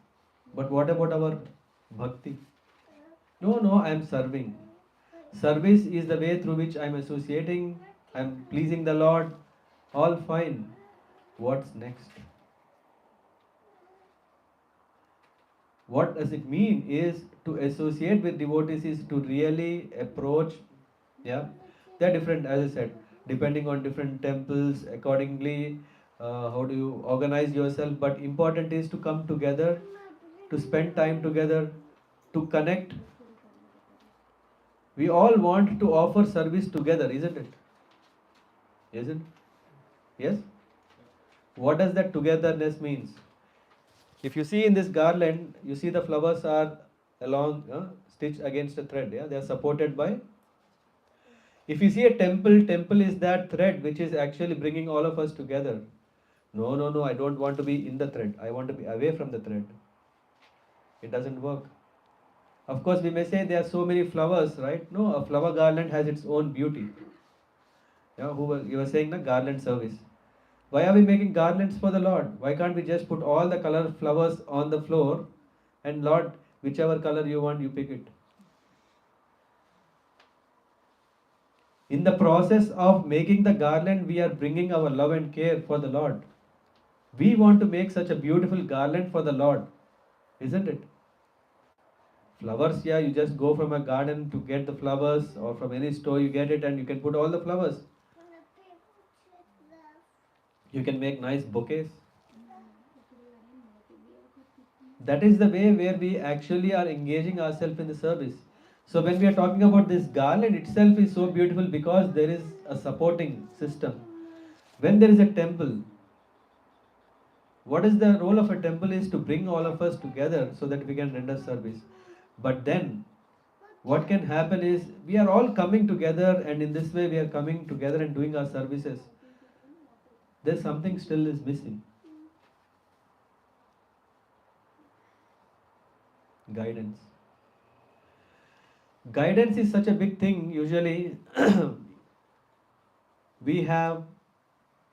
But what about our bhakti? No, no, I am serving. Service is the way through which I am associating, I am pleasing the Lord. All fine. What's next? What does it mean is to associate with devotees is to really approach. Yeah, they're different, as I said, depending on different temples accordingly. How do you organize yourself? But important is to come together, to spend time together, to connect. We all want to offer service together, isn't it? Isn't? Yes. What does that togetherness means? If you see in this garland, you see the flowers are along, stitched against a thread. Yeah, they are supported by. If you see a temple, temple is that thread which is actually bringing all of us together. No, no, no, I don't want to be in the thread. I want to be away from the thread. It doesn't work. Of course, we may say there are so many flowers, right? No, a flower garland has its own beauty. Yeah, you were saying the garland service. Why are we making garlands for the Lord? Why can't we just put all the color flowers on the floor and Lord, whichever color you want, you pick it? In the process of making the garland, we are bringing our love and care for the Lord. We want to make such a beautiful garland for the Lord, isn't it? Flowers, yeah, you just go from a garden to get the flowers, or from any store you get it and you can put all the flowers. You can make nice bouquets. That is the way where we actually are engaging ourselves in the service. So when we are talking about this garland itself is so beautiful because there is a supporting system. When there is a temple, what is the role of a temple is to bring all of us together so that we can render service. But then what can happen is we are all coming together, and in this way we are coming together and doing our services. There's something still is missing. Guidance. Guidance is such a big thing. Usually we have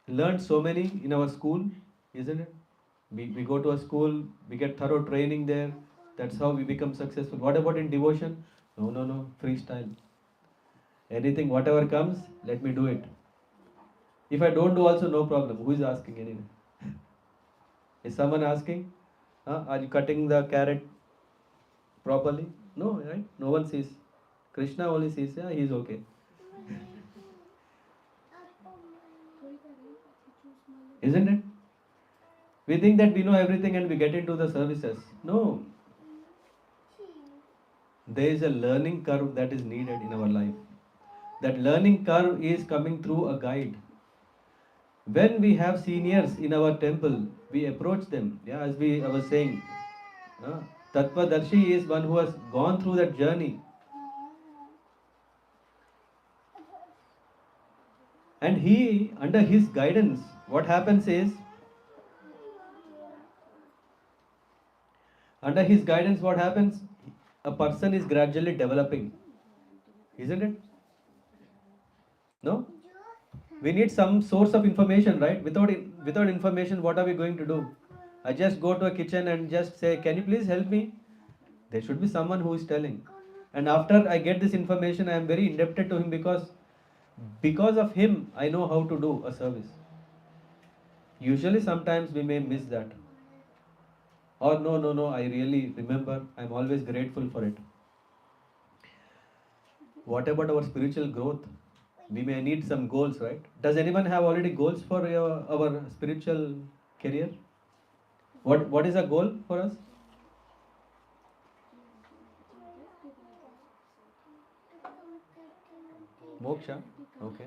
learned so many in our school, isn't it? We go to a school, we get thorough training there. That's how we become successful. What about in devotion? No, no, no, freestyle. Anything, whatever comes, let me do it. If I don't do also, no problem. Who is asking anyway? Is someone asking? Are you cutting the carrot properly? No, right? No one sees. Krishna only sees, yeah, he is okay. Isn't it? We think that we know everything and we get into the services. No. There is a learning curve that is needed in our life. That learning curve is coming through a guide. When we have seniors in our temple, we approach them. Yeah, as I was saying, Tattvadarshi is one who has gone through that journey. And he, under his guidance, what happens is, under his guidance, what happens? A person is gradually developing. Isn't it? No? We need some source of information, right? Without information, what are we going to do? I just go to a kitchen and just say, can you please help me? There should be someone who is telling. And after I get this information, I am very indebted to him because of him, I know how to do a service. Usually, sometimes we may miss that. Or no, I really remember, I'm always grateful for it. What about our spiritual growth? We may need some goals, right? Does anyone have already goals for our spiritual career? What is a goal for us? Moksha? Okay.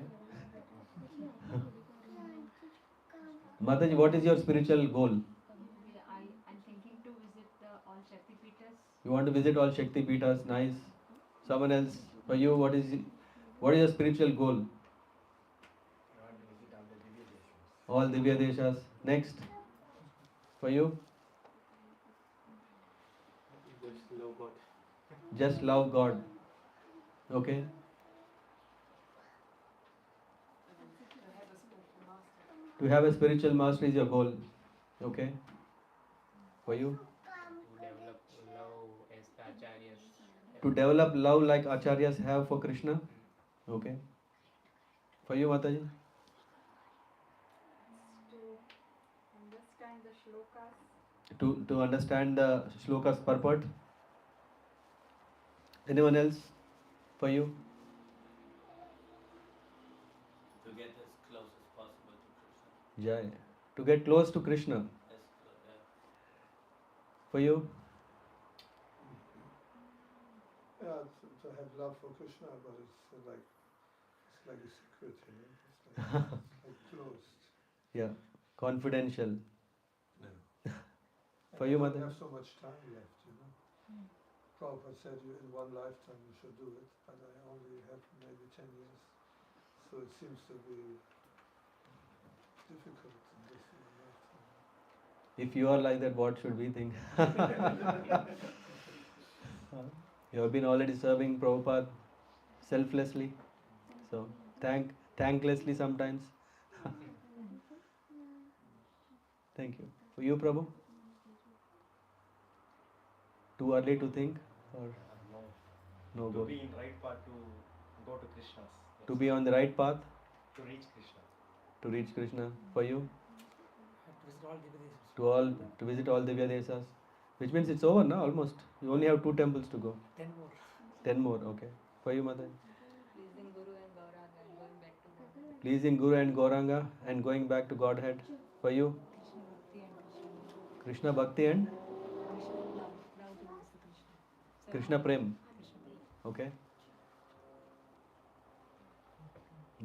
Mataji, what is your spiritual goal? I'm thinking to visit all Shakti Peethas. You want to visit all Shakti Peethas, nice. Someone else, for you, what is your spiritual goal? I want to visit all the Divya Deshas. All Divya Deshas. Next, for you, Just love God. just love God. Okay. To have a spiritual master is your goal. Okay. For you, To develop love as the acharyas to have. develop love like acharyas have for Krishna. Okay. For you, Mataji, To understand the shlokas. to understand the shlokas purport. Anyone else? For you, To get as close as possible to Krishna. Jai. To get close to Krishna. Yeah. For you, Yeah, to have love for Krishna, but it's like a secret, you know. It's like closed. yeah, confidential. And For I you, don't Mataji? have so much time left, you know. Prabhupada said you in one lifetime you should do it, but I only have maybe 10 years. So it seems to be difficult in this lifetime. If you are like that, what should we think? You have been already serving Prabhupada selflessly, so thanklessly sometimes. Thank you. For you, Prabhu? Too early to think or No. no To goal? be in right path to go to Krishna's. To be on the right path To reach Krishna. to reach Krishna. For you? To visit all Divya To all to visit all Divya Desas. Which means it's over now almost. You only have 2 temples to go. 10 more. 10 more, okay. For you, Mother? Pleasing Guru and Gauranga and going back to God. Pleasing Guru and Gauranga and going back to Godhead. For you? Krishna Bhakti and Krishna Bhakti and Krishna love towards the Krishna. Krishna Prem. Krishna Prem. Okay.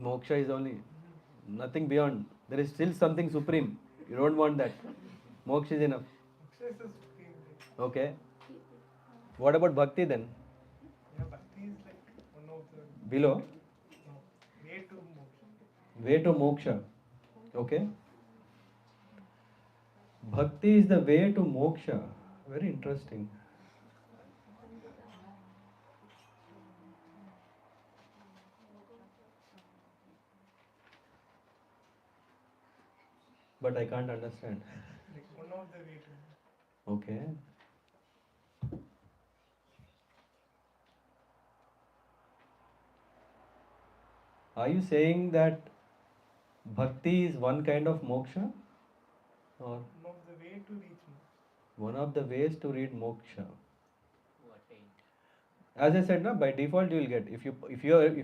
Moksha is only nothing beyond. There is still something supreme. You don't want that. Moksha is enough. Moksha is the supreme thing. Okay. What about bhakti then? Yeah, bhakti is like one of the Below? no, way to moksha. Way to moksha. Okay. Bhakti is the way to moksha. Very interesting. But I can't understand. Like one of the way to. Okay. Are you saying that Bhakti is one kind of moksha, or One of the way to reach one of the ways to read moksha. To attain. As I said, na, by default you will get. If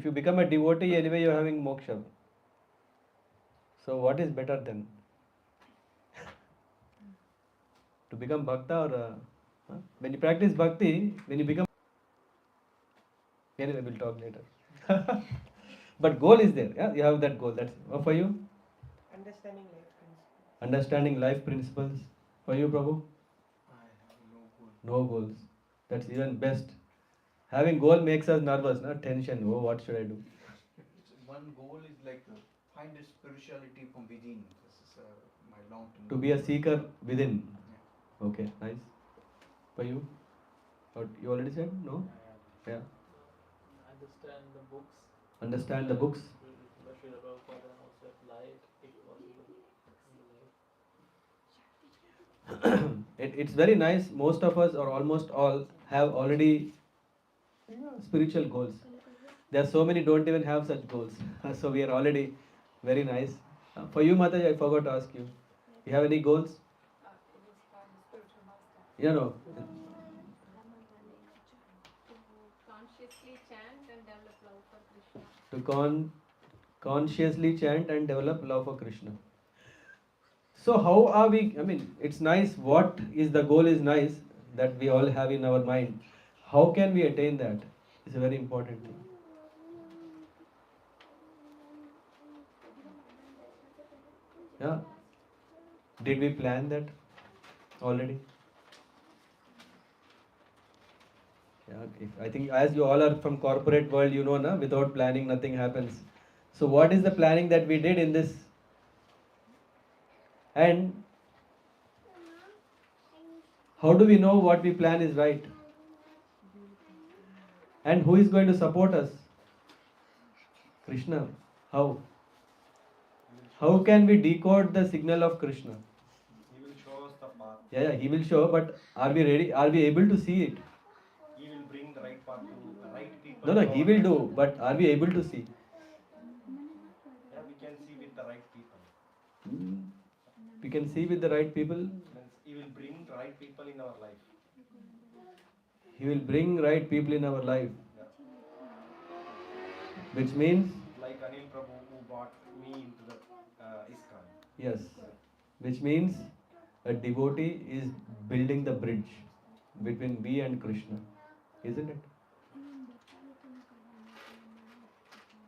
you become a devotee, anyway you are having moksha. So what is better then? To become bhakta or when you practice bhakti, when you become anyway we'll talk later. But goal is there. Yeah, you have that goal. That's for you. understanding life principles. Understanding life principles. For you, Prabhu. I have no goal. No goals. That's even best. Having goal makes us nervous, not tension. Oh, what should I do? One goal is like find a spirituality from within. This is my long term. To be a seeker within. Yeah. Okay, nice. For you? What you already said? No? Yeah. Understand the books. Understand the books. Srila Prabhupada and also apply it if possible in life. It's very nice. Most of us, or almost all, have already spiritual goals. There are so many don't even have such goals. So we are already very nice. For you, Mataji, I forgot to ask you. You have any goals? It is by the spiritual master. You know, Consciously chant and develop love for Krishna. to consciously chant and develop love for Krishna. So how are we? I mean, it's nice. What is the goal is nice that we all have in our mind. How can we attain that? It's a very important thing. Yeah. Did we plan that already? Yeah. I think as you all are from corporate world, you know, na, without planning, nothing happens. So what is the planning that we did in this? And how do we know what we plan is right? And who is going to support us? Krishna. How? How can we decode the signal of Krishna? He will show us the path. Yeah, he will show, but are we ready? Are we able to see it? He will bring the right path to the right people. No, he will do, but are we able to see? Yeah, we can see with the right people. We can see with the right people. Means he will bring the right people in our life. He will bring right people in our life. Yeah. Which means? Like Anil Prabhu who brought me into the ISKCON. Yes. Which means a devotee is building the bridge between we and Krishna. Isn't it?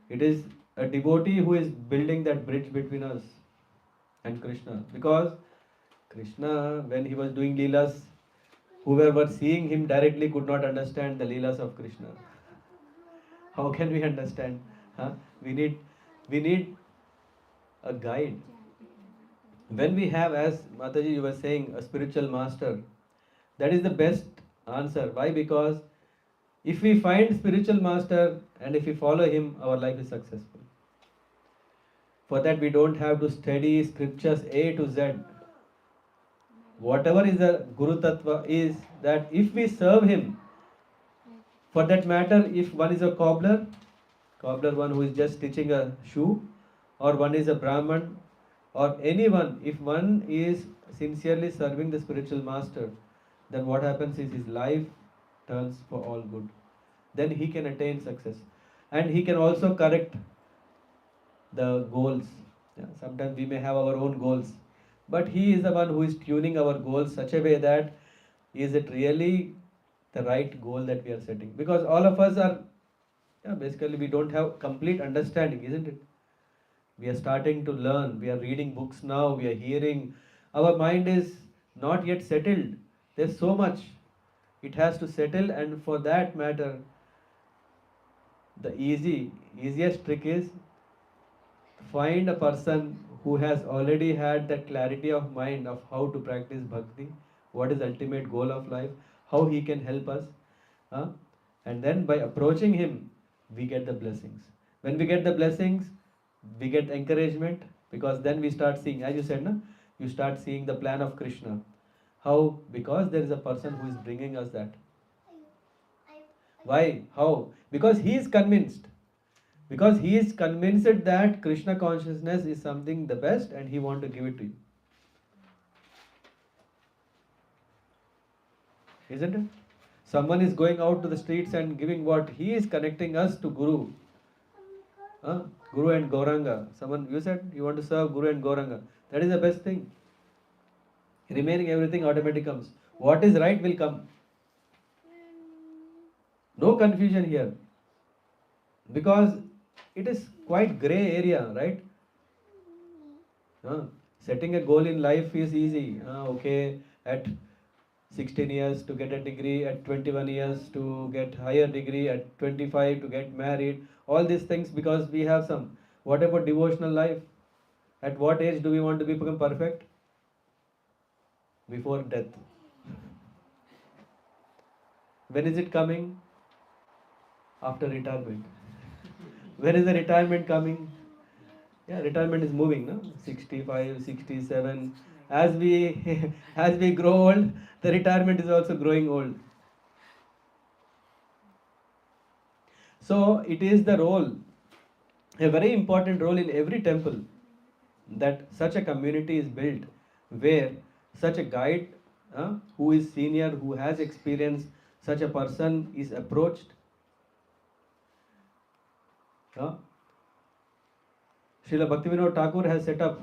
It is a devotee who is building that bridge between us and Krishna. Because Krishna, when he was doing Leelas, whoever were seeing him directly could not understand the Leelas of Krishna. How can we understand? Huh? We need a guide. When we have, as Mataji you were saying, a spiritual master, that is the best answer. Why? Because if we find spiritual master and if we follow him, our life is successful. For that we don't have to study scriptures A to Z. Whatever is the Guru Tattva is that if we serve him, for that matter, if one is a cobbler one who is just stitching a shoe, or one is a Brahman, or anyone, if one is sincerely serving the spiritual master, then what happens is his life turns for all good. Then he can attain success. And he can also correct the goals. Yeah, sometimes we may have our own goals, but he is the one who is tuning our goals such a way that is it really the right goal that we are setting? Because all of us are, basically we don't have complete understanding, isn't it? We are starting to learn, we are reading books now, we are hearing. Our mind is not yet settled. There's so much. It has to settle, and for that matter, the easiest trick is find a person who has already had that clarity of mind of how to practice bhakti, what is ultimate goal of life, how he can help us, and then by approaching him, we get the blessings. When we get the blessings, we get encouragement, because then we start seeing, as you said, na, you start seeing the plan of Krishna. How? Because there is a person who is bringing us that. Why? How? Because he is convinced. Because he is convinced that Krishna consciousness is something the best and he want to give it to you. Isn't it? Someone is going out to the streets and giving what? He is connecting us to Guru. Guru and Gauranga. Someone, you said you want to serve Guru and Gauranga. That is the best thing. Remaining everything automatic comes. What is right will come. No confusion here. Because it is quite grey area, right? Setting a goal in life is easy. Okay, at 16 years to get a degree, at 21 years to get higher degree, at 25 to get married. All these things because we have some. What about devotional life? At what age do we want to become perfect? Before death. When is it coming? After retirement. When is the retirement coming? Yeah, retirement is moving, no? 65, 67. As we as we grow old, the retirement is also growing old. So it is the role, a very important role in every temple, that such a community is built where such a guide who is senior, who has experience, such a person is approached. Srila Bhaktivinoda Thakur has set up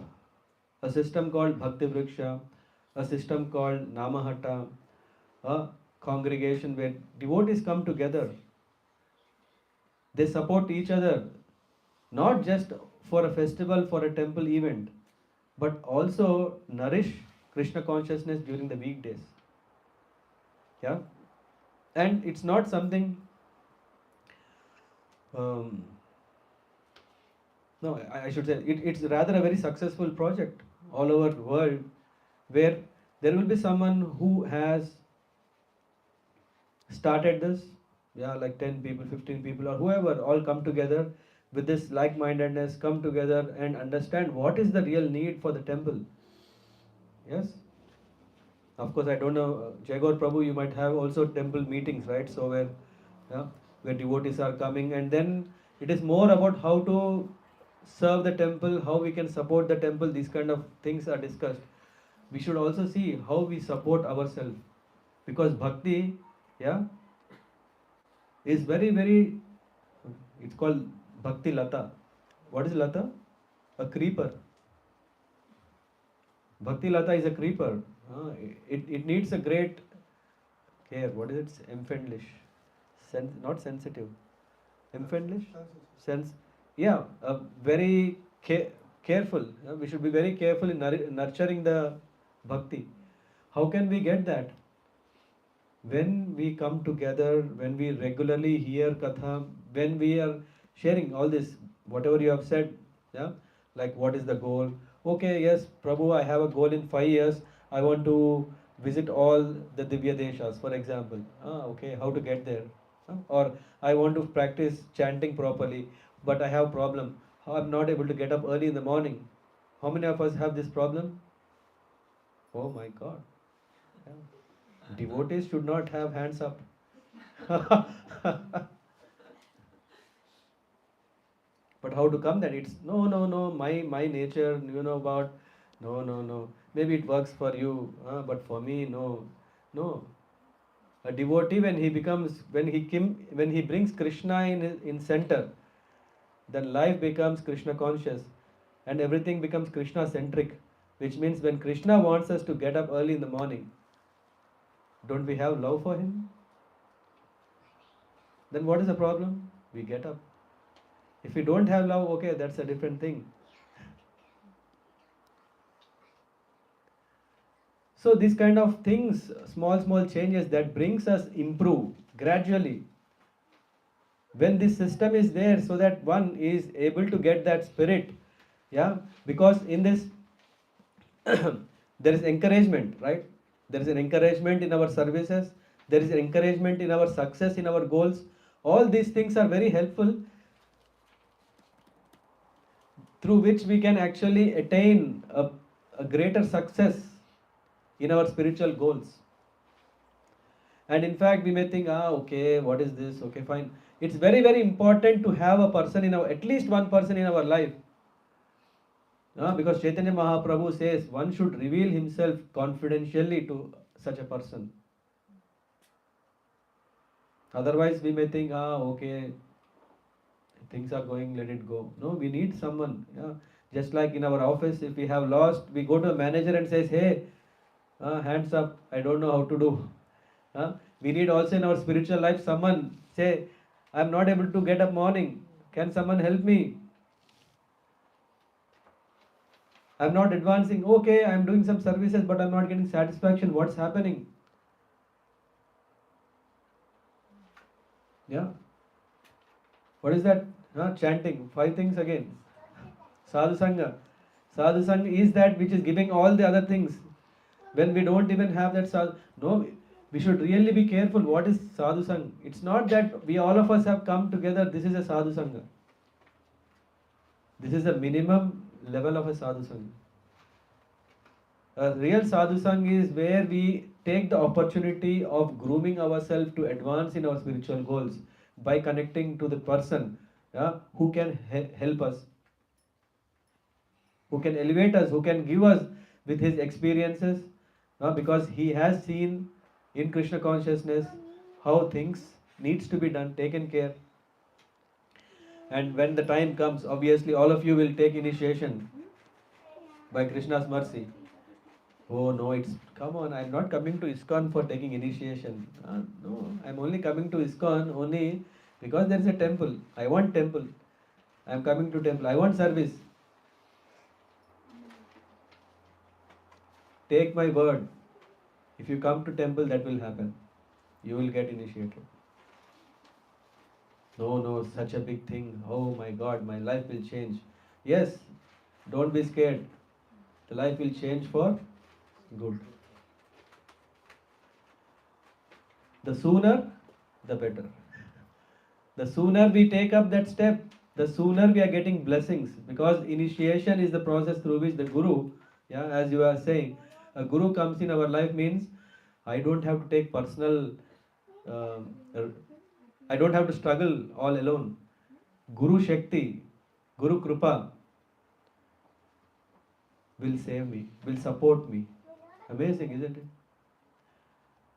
a system called Bhakti Vriksha, a system called Namahata, a congregation where devotees come together. They support each other, not just for a festival, for a temple event, but also nourish Krishna consciousness during the weekdays. Yeah? And it's not something, no, I should say, it's rather a very successful project all over the world where there will be someone who has started this, yeah, like 10 people, 15 people, or whoever, all come together with this like-mindedness, come together and understand what is the real need for the temple. Yes? Of course, I don't know, Jagor Prabhu, you might have also temple meetings, right? So yeah, where devotees are coming, and then it is more about how to serve the temple, how we can support the temple, these kind of things are discussed. We should also see how we support ourselves, because bhakti, yeah, is very, very, it's called bhakti lata. What is lata? A creeper. Bhakti lata is a creeper. It needs a great care. What is it? Empfindlich. Not sensitive. Empfindlich? Sense. Yeah, very careful. We should be very careful in nurturing the bhakti. How can we get that? When we come together, when we regularly hear katha, when we are sharing all this, whatever you have said, yeah, like what is the goal? Okay, yes, Prabhu, I have a goal in 5 years. I want to visit all the Divya Deshas, for example. Okay, how to get there? Or I want to practice chanting properly, but I have problem. I'm not able to get up early in the morning. How many of us have this problem? Oh my God. Yeah. Devotees should not have hands up. But how to come that? It's no, my nature, you know about, no. Maybe it works for you, but for me, no. A devotee, when he brings Krishna in center, then life becomes Krishna conscious, and everything becomes Krishna centric. Which means when Krishna wants us to get up early in the morning, don't we have love for him? Then what is the problem? We get up. If we don't have love, okay, that's a different thing. So these kind of things, small changes that brings us improve gradually. When this system is there, so that one is able to get that spirit, yeah, because in this there is encouragement, right? There is an encouragement in our services, there is an encouragement in our success, in our goals. All these things are very helpful, through which we can actually attain a greater success in our spiritual goals. And in fact, we may think, okay, what is this? Okay, fine. It's very, very important to have a person in our, at least one person in our life. Because Chaitanya Mahaprabhu says one should reveal himself confidentially to such a person. Otherwise, we may think, okay, things are going, let it go. No, we need someone. Yeah. Just like in our office, if we have lost, we go to a manager and says, hey, hands up, I don't know how to do. We need also in our spiritual life someone say, I'm not able to get up morning. Can someone help me? I'm not advancing. Okay, I'm doing some services, but I'm not getting satisfaction. What's happening? Yeah. What is that? Chanting. 5 things again. Sadhu Sangha. Sadhu Sangha is that which is giving all the other things. When we don't even have that sadhu. No, we should really be careful. What is Sadhu Sangha? It's not that we all of us have come together. This is a Sadhu Sangha. This is the minimum level of a Sadhu Sangha. A real sadhu sang is where we take the opportunity of grooming ourselves to advance in our spiritual goals by connecting to the person, who can help us, who can elevate us, who can give us with his experiences, because he has seen in Krishna consciousness how things needs to be done, taken care. And when the time comes, obviously all of you will take initiation by Krishna's mercy. Oh no, it's come on. I'm not coming to ISKCON for taking initiation. No, I'm only coming to ISKCON only because there is a temple. I want temple. I'm coming to temple. I want service. Take my word. If you come to temple, that will happen. You will get initiated. No, no, such a big thing. Oh my God, my life will change. Yes, don't be scared. The life will change for good. The sooner, the better. The sooner we take up that step, the sooner we are getting blessings, because initiation is the process through which the guru, as you are saying, a guru comes in our life means I don't have to take personal, uh, I don't have to struggle all alone. Guru Shakti, Guru Krupa will save me, will support me. Amazing, isn't it?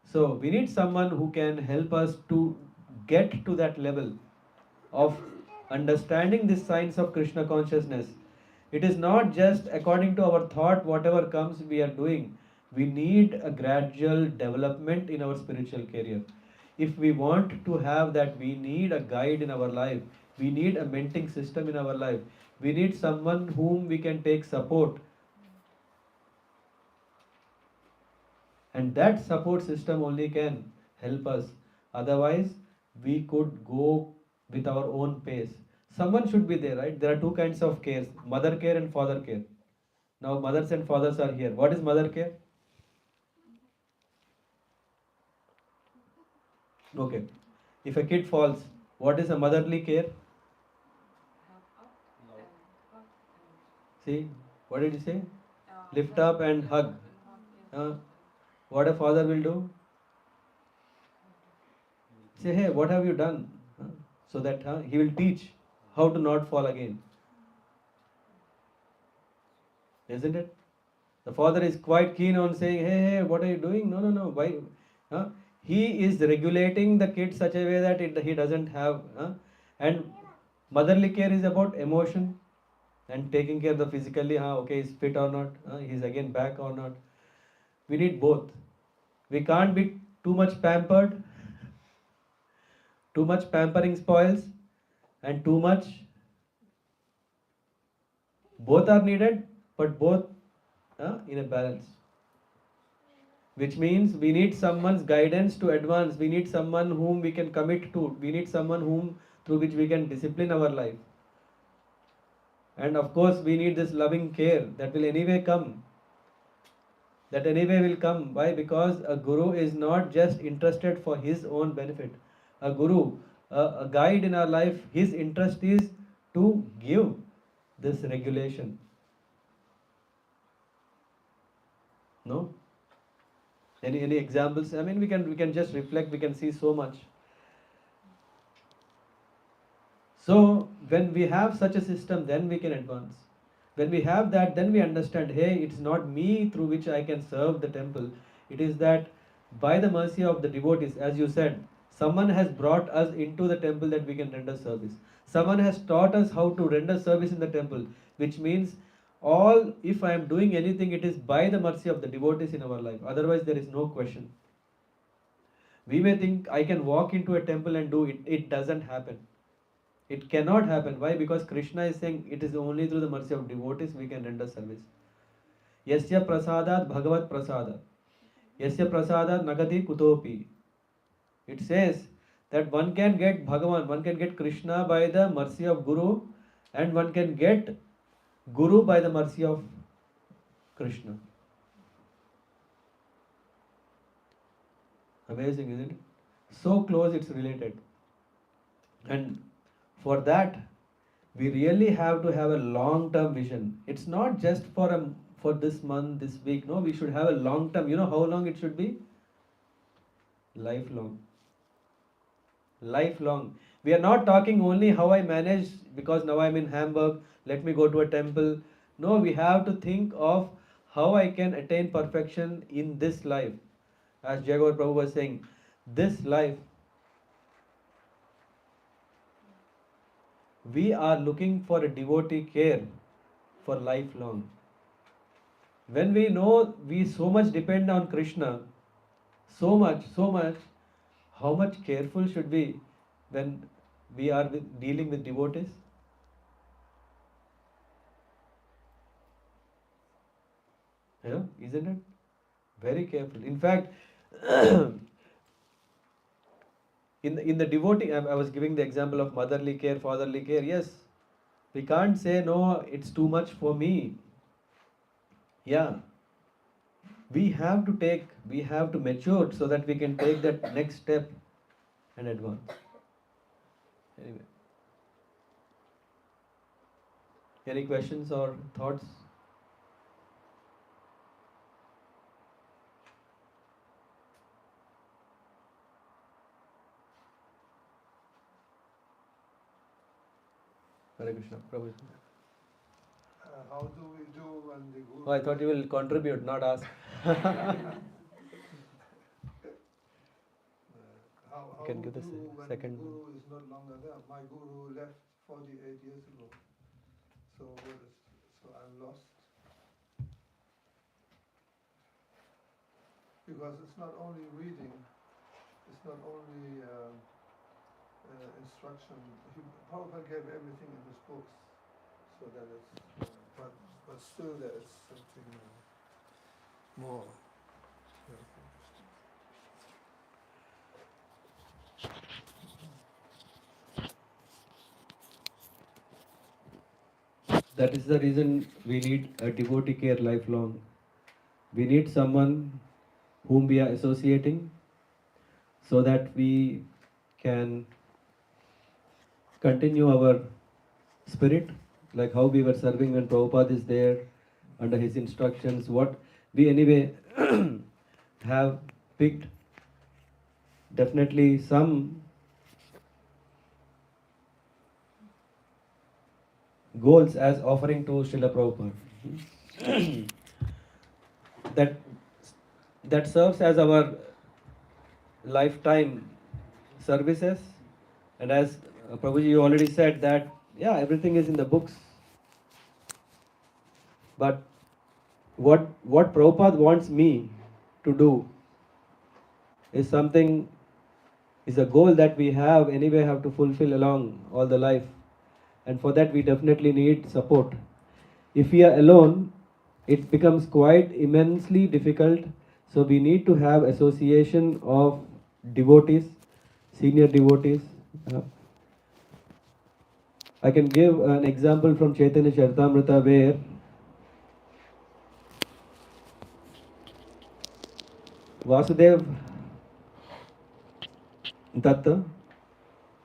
So we need someone who can help us to get to that level of understanding this science of Krishna consciousness. It is not just according to our thought, whatever comes we are doing. We need a gradual development in our spiritual career. If we want to have that, we need a guide in our life. We need a mentoring system in our life. We need someone whom we can take support. And that support system only can help us. Otherwise, we could go with our own pace. Someone should be there, right? There are two kinds of cares, mother care and father care. Now, mothers and fathers are here. What is mother care? Okay. If a kid falls, what is a motherly care? See, what did he say? Lift up and hug. What a father will do? Say, hey, what have you done? So that he will teach how to not fall again. Isn't it? The father is quite keen on saying, hey, what are you doing? No, no, no. Why? He is regulating the kid such a way that he doesn't have. And motherly care is about emotion and taking care of the physically. Okay, he's fit or not. He's again back or not. We need both. We can't be too much pampered. Too much pampering spoils, and too much. Both are needed, but both in a balance. Which means we need someone's guidance to advance. We need someone whom we can commit to. We need someone whom through which we can discipline our life. And of course, we need this loving care that will anyway come. That anyway will come. Why? Because a guru is not just interested for his own benefit. A guru, a guide in our life, his interest is to give this regulation. No? Any examples? I mean, we can just reflect. We can see so much. So when we have such a system, then we can advance. When we have that, then we understand, hey, it's not me through which I can serve the temple. It is that by the mercy of the devotees, as you said, someone has brought us into the temple that we can render service. Someone has taught us how to render service in the temple, which means all, if I am doing anything, it is by the mercy of the devotees in our life. Otherwise, there is no question. We may think I can walk into a temple and do it. It doesn't happen. It cannot happen. Why? Because Krishna is saying it is only through the mercy of devotees we can render service. Yasya prasadat bhagavat prasada. Yasya prasadat nagati kutopi. It says that one can get Bhagavan, one can get Krishna by the mercy of Guru, and one can get Guru by the mercy of Krishna. Amazing, isn't it? So close it's related. And for that, we really have to have a long-term vision. It's not just for this month, this week. No, we should have a long-term. You know how long it should be? Lifelong. Lifelong. We are not talking only how I manage because now I'm in Hamburg, let me go to a temple. No, we have to think of how I can attain perfection in this life. As Jagar Prabhu was saying, this life, we are looking for a devotee care for lifelong. When we know we so much depend on Krishna, so much, how much careful should we when we are dealing with devotees? Yeah, isn't it? Very careful. In fact, in the devotee, I was giving the example of motherly care, fatherly care. Yes, we can't say no, it's too much for me. Yeah, we have to mature so that we can take that next step and advance. Anyway, any questions or thoughts? Hare Krishna, Prabhu. How do we do when the Guru... Oh, I thought you will contribute, not ask. How can we give the do when second the one. Guru is no longer there? My Guru left 48 years ago. So I'm lost. Because it's not only reading, it's not only instruction. Prabhupada gave everything in his books, so that it's, but still there is something more. That is the reason we need a devotee care lifelong. We need someone whom we are associating so that we can continue our spirit, like how we were serving when Prabhupada is there under his instructions. What we anyway have picked definitely some goals as offering to Srila Prabhupada. that that serves as our lifetime services, and as Prabhuji you already said that everything is in the books, but what Prabhupada wants me to do is something, is a goal that we have anyway have to fulfill along all the life, and for that we definitely need support. If we are alone, it becomes quite immensely difficult, so we need to have association of devotees, senior devotees. I can give an example from Chaitanya Charitamrita where Vasudev Datta,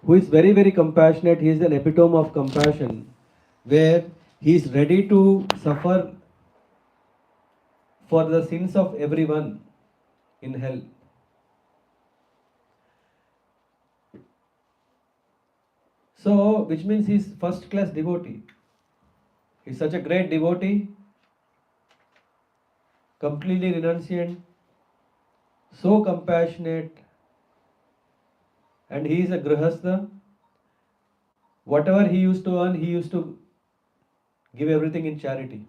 who is very, very compassionate, he is an epitome of compassion, where he is ready to suffer for the sins of everyone in hell. So, which means he's first class devotee. He's such a great devotee, completely renunciant, so compassionate, and he is a grihastha. Whatever he used to earn, he used to give everything in charity.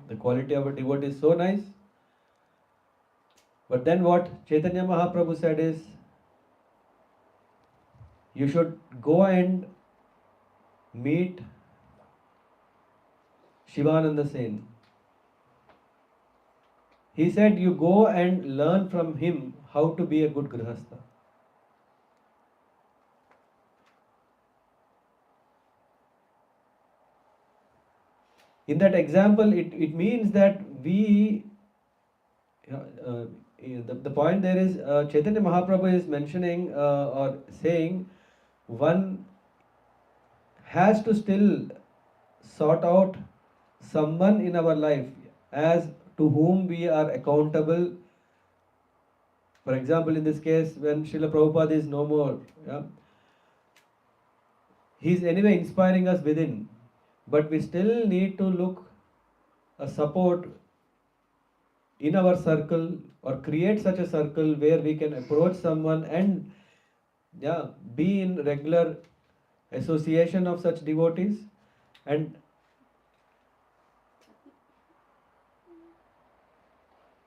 The quality of a devotee is so nice. But then what Chaitanya Mahaprabhu said is, you should go and meet Shivananda Sen. He said, you go and learn from him how to be a good grihastha. In that example, it means that we, the point there is, Chaitanya Mahaprabhu is mentioning or saying, one has to still sort out someone in our life as to whom we are accountable. For example, in this case, when Srila Prabhupada is no more, yeah, he is anyway inspiring us within, but we still need to look a support in our circle or create such a circle where we can approach someone and, yeah, be in regular association of such devotees and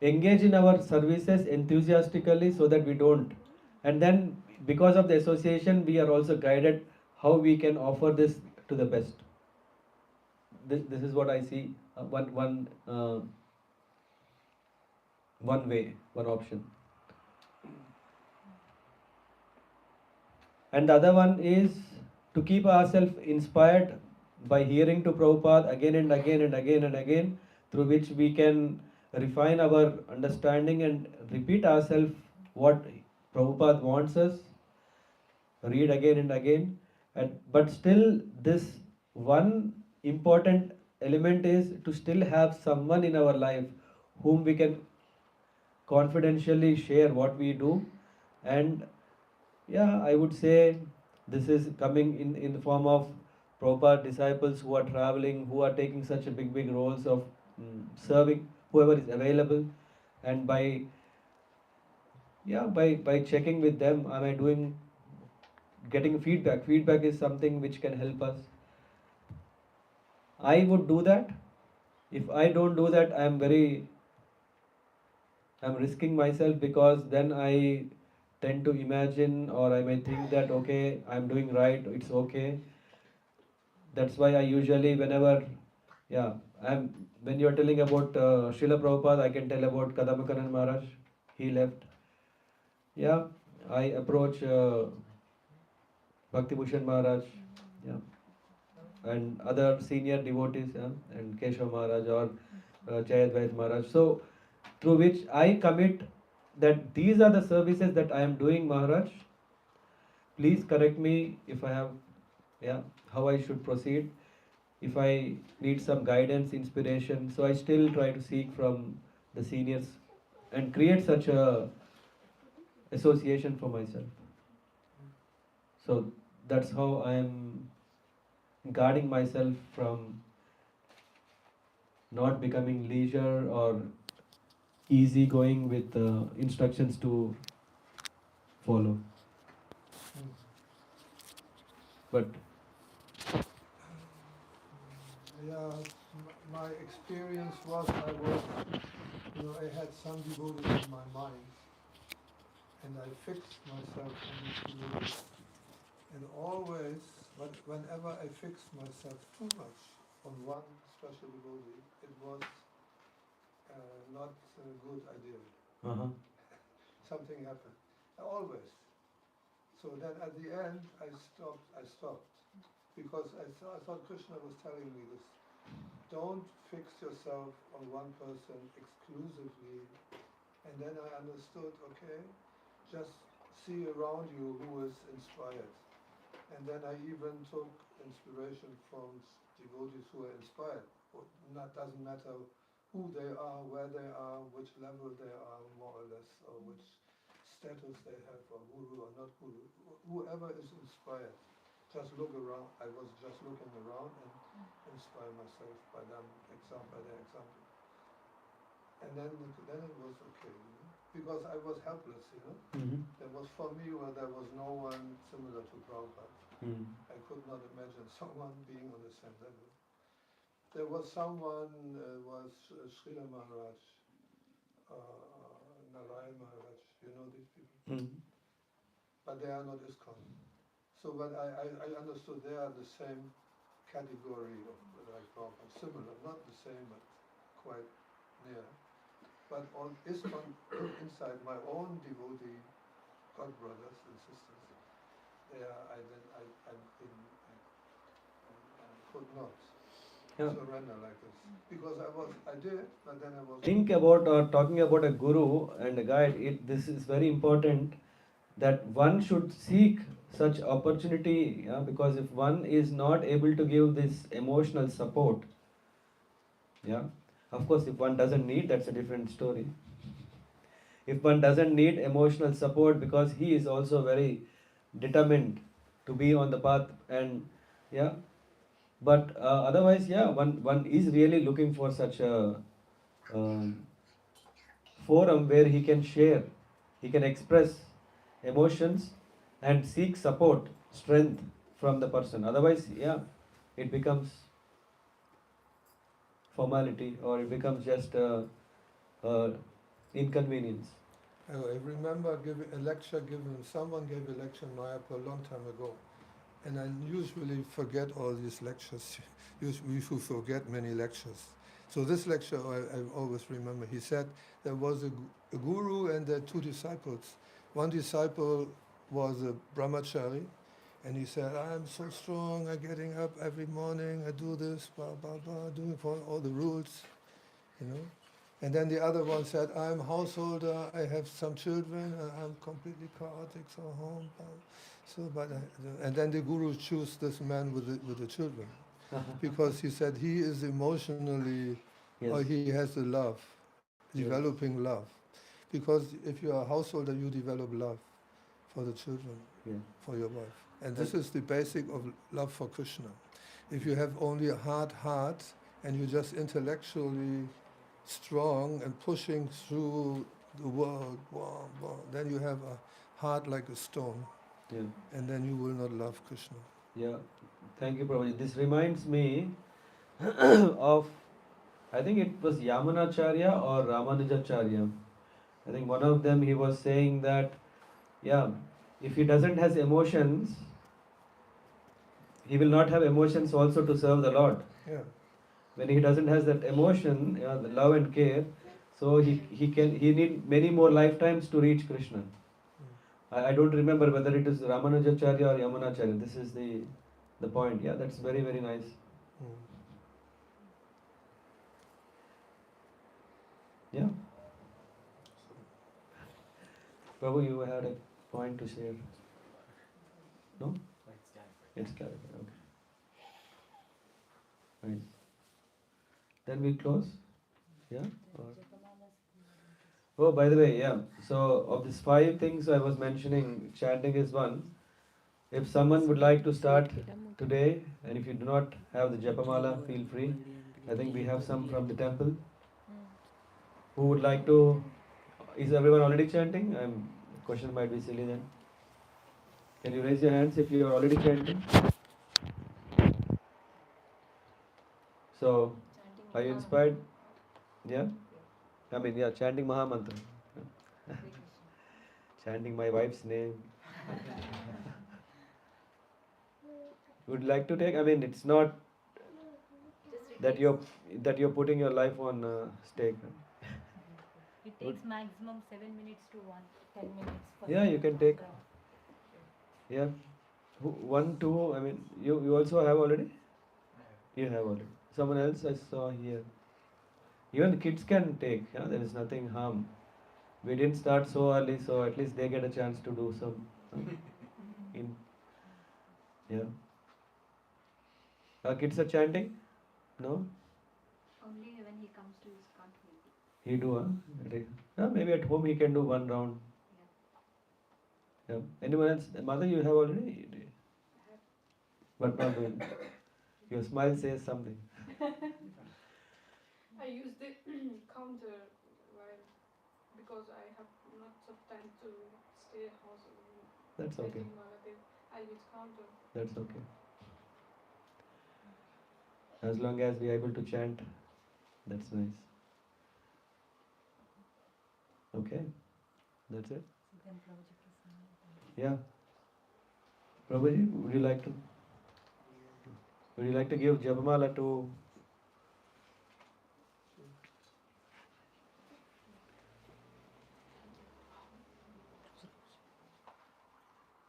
engage in our services enthusiastically so that we don't. And then because of the association, we are also guided how we can offer this to the best. This is what I see, one way, one option. And the other one is to keep ourselves inspired by hearing to Prabhupada again and again and again and again, through which we can refine our understanding and repeat ourselves what Prabhupada wants us, read again and again. But still, this one important element is to still have someone in our life whom we can confidentially share what we do. And yeah, I would say this is coming in the form of Prabhupada disciples who are traveling, who are taking such a big roles of serving whoever is available. And by checking with them, am I doing, getting feedback. Feedback is something which can help us. I would do that. If I don't do that, I'm risking myself, because then I tend to imagine, or I may think that okay, I'm doing right, it's okay. That's why I usually, whenever, yeah, when you're telling about Srila Prabhupada, I can tell about Kadambakaran Maharaj. He left. Yeah, I approach Bhakti Bhushan Maharaj, yeah, and other senior devotees, yeah, and Keshav Maharaj or Jayadvaita Maharaj. So, through which I commit that these are the services that I am doing, Maharaj. Please correct me if I have, yeah, how I should proceed. If I need some guidance, inspiration, so I still try to seek from the seniors and create such a association for myself. So that's how I am guarding myself from not becoming leisure or easy going with instructions to follow. But Yeah, my experience was I had some devotees in my mind, and I fixed myself on these devotees. And always, whenever I fixed myself too much on one special devotee, it was not a good idea. uh-huh. Something happened. Always. So then at the end, I stopped. Because I thought Krishna was telling me this. Don't fix yourself on one person exclusively. And then I understood, okay, just see around you who is inspired. And then I even took inspiration from devotees who are inspired. Doesn't matter who they are, where they are, which level they are, more or less, or which status they have, or guru or not guru, whoever is inspired, just look around. I was just looking around and inspire myself by them, by their example. And then it was okay, because I was helpless, There was for me, there was no one similar to Prabhupada. I could not imagine someone being on the same level. There was someone, was Srila Maharaj, Narayan Maharaj, you know these people? But they are not ISKCON. So but I understood they are the same category of like Prabhupada, similar, not the same, but quite near. But on ISKCON, inside my own devotee god brothers and sisters, there I could not surrender like this, because I did, but then I was. Think about or talking about a guru and a guide. This is very important that one should seek such opportunity, because if one is not able to give this emotional support, of course, if one doesn't need, that's a different story. If one doesn't need emotional support because he is also very determined to be on the path, and but otherwise, one is really looking for such a um, forum where he can share, he can express emotions and seek support, strength from the person. Otherwise, it becomes formality, or it becomes just inconvenience. I remember giving a lecture, someone gave a lecture in Mayapur a long time ago, and I usually forget all these lectures. We should forget many lectures. So this lecture I always remember. He said there was a guru and there two disciples. One disciple was a brahmachari, and he said, I'm so strong, I'm getting up every morning, I do this, blah, blah, blah, doing for all the rules, And then the other one said, I'm householder, I have some children, and I'm completely chaotic, so home. And then the guru chose this man with the children, because he said he is emotionally, or he has the love, developing love. Because if you are a householder, you develop love for the children, for your wife. And this is the basic of love for Krishna. If you have only a hard heart, and you just intellectually strong and pushing through the world, then you have a heart like a stone, and then you will not love Krishna. Thank you, Prabhuji. This reminds me of, I think it was Yamunacharya or Ramanujacharya. I think one of them, he was saying that, if he doesn't has emotions, he will not have emotions also to serve the Lord. When he doesn't has that emotion, the love and care, so he need many more lifetimes to reach Krishna. I don't remember whether it is Ramanujacharya or Yamunacharya. This is the point. That's very, very nice. Prabhu, you had a point to share. No? It's clarified. Okay. Nice. Then we close? Oh, by the way, so of these 5 things I was mentioning, chanting is one. If someone would like to start today, and if you do not have the Japamala, feel free. I think we have some from the temple. Who would like to? Is everyone already chanting? The question might be silly then. Can you raise your hands if you are already chanting? So, are you inspired? Chanting Mahamantra. Chanting my wife's name. Would like to take? It's not that you're putting your life on stake. It takes maximum 7 minutes to 10 minutes. You can take. 1, 2. You also have already. You have already. Someone else I saw here. Even the kids can take. There is nothing harm. We didn't start so early, so at least they get a chance to do some. Kids are chanting? No? Only when he comes to his country. He do, maybe at home he can do 1 round. Yeah. Anyone else? Mother, you have already? But not doing. Your smile says something. I use the counter while because I have lots of time to stay at house and That's okay. getting Maladev. I use counter. That's okay. As long as we are able to chant, that's nice. Okay, that's it. Yeah. Prabhuji, would you like to give Japamala to?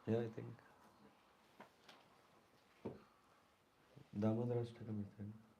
Yeah, I think Damodar Ashtakam is there.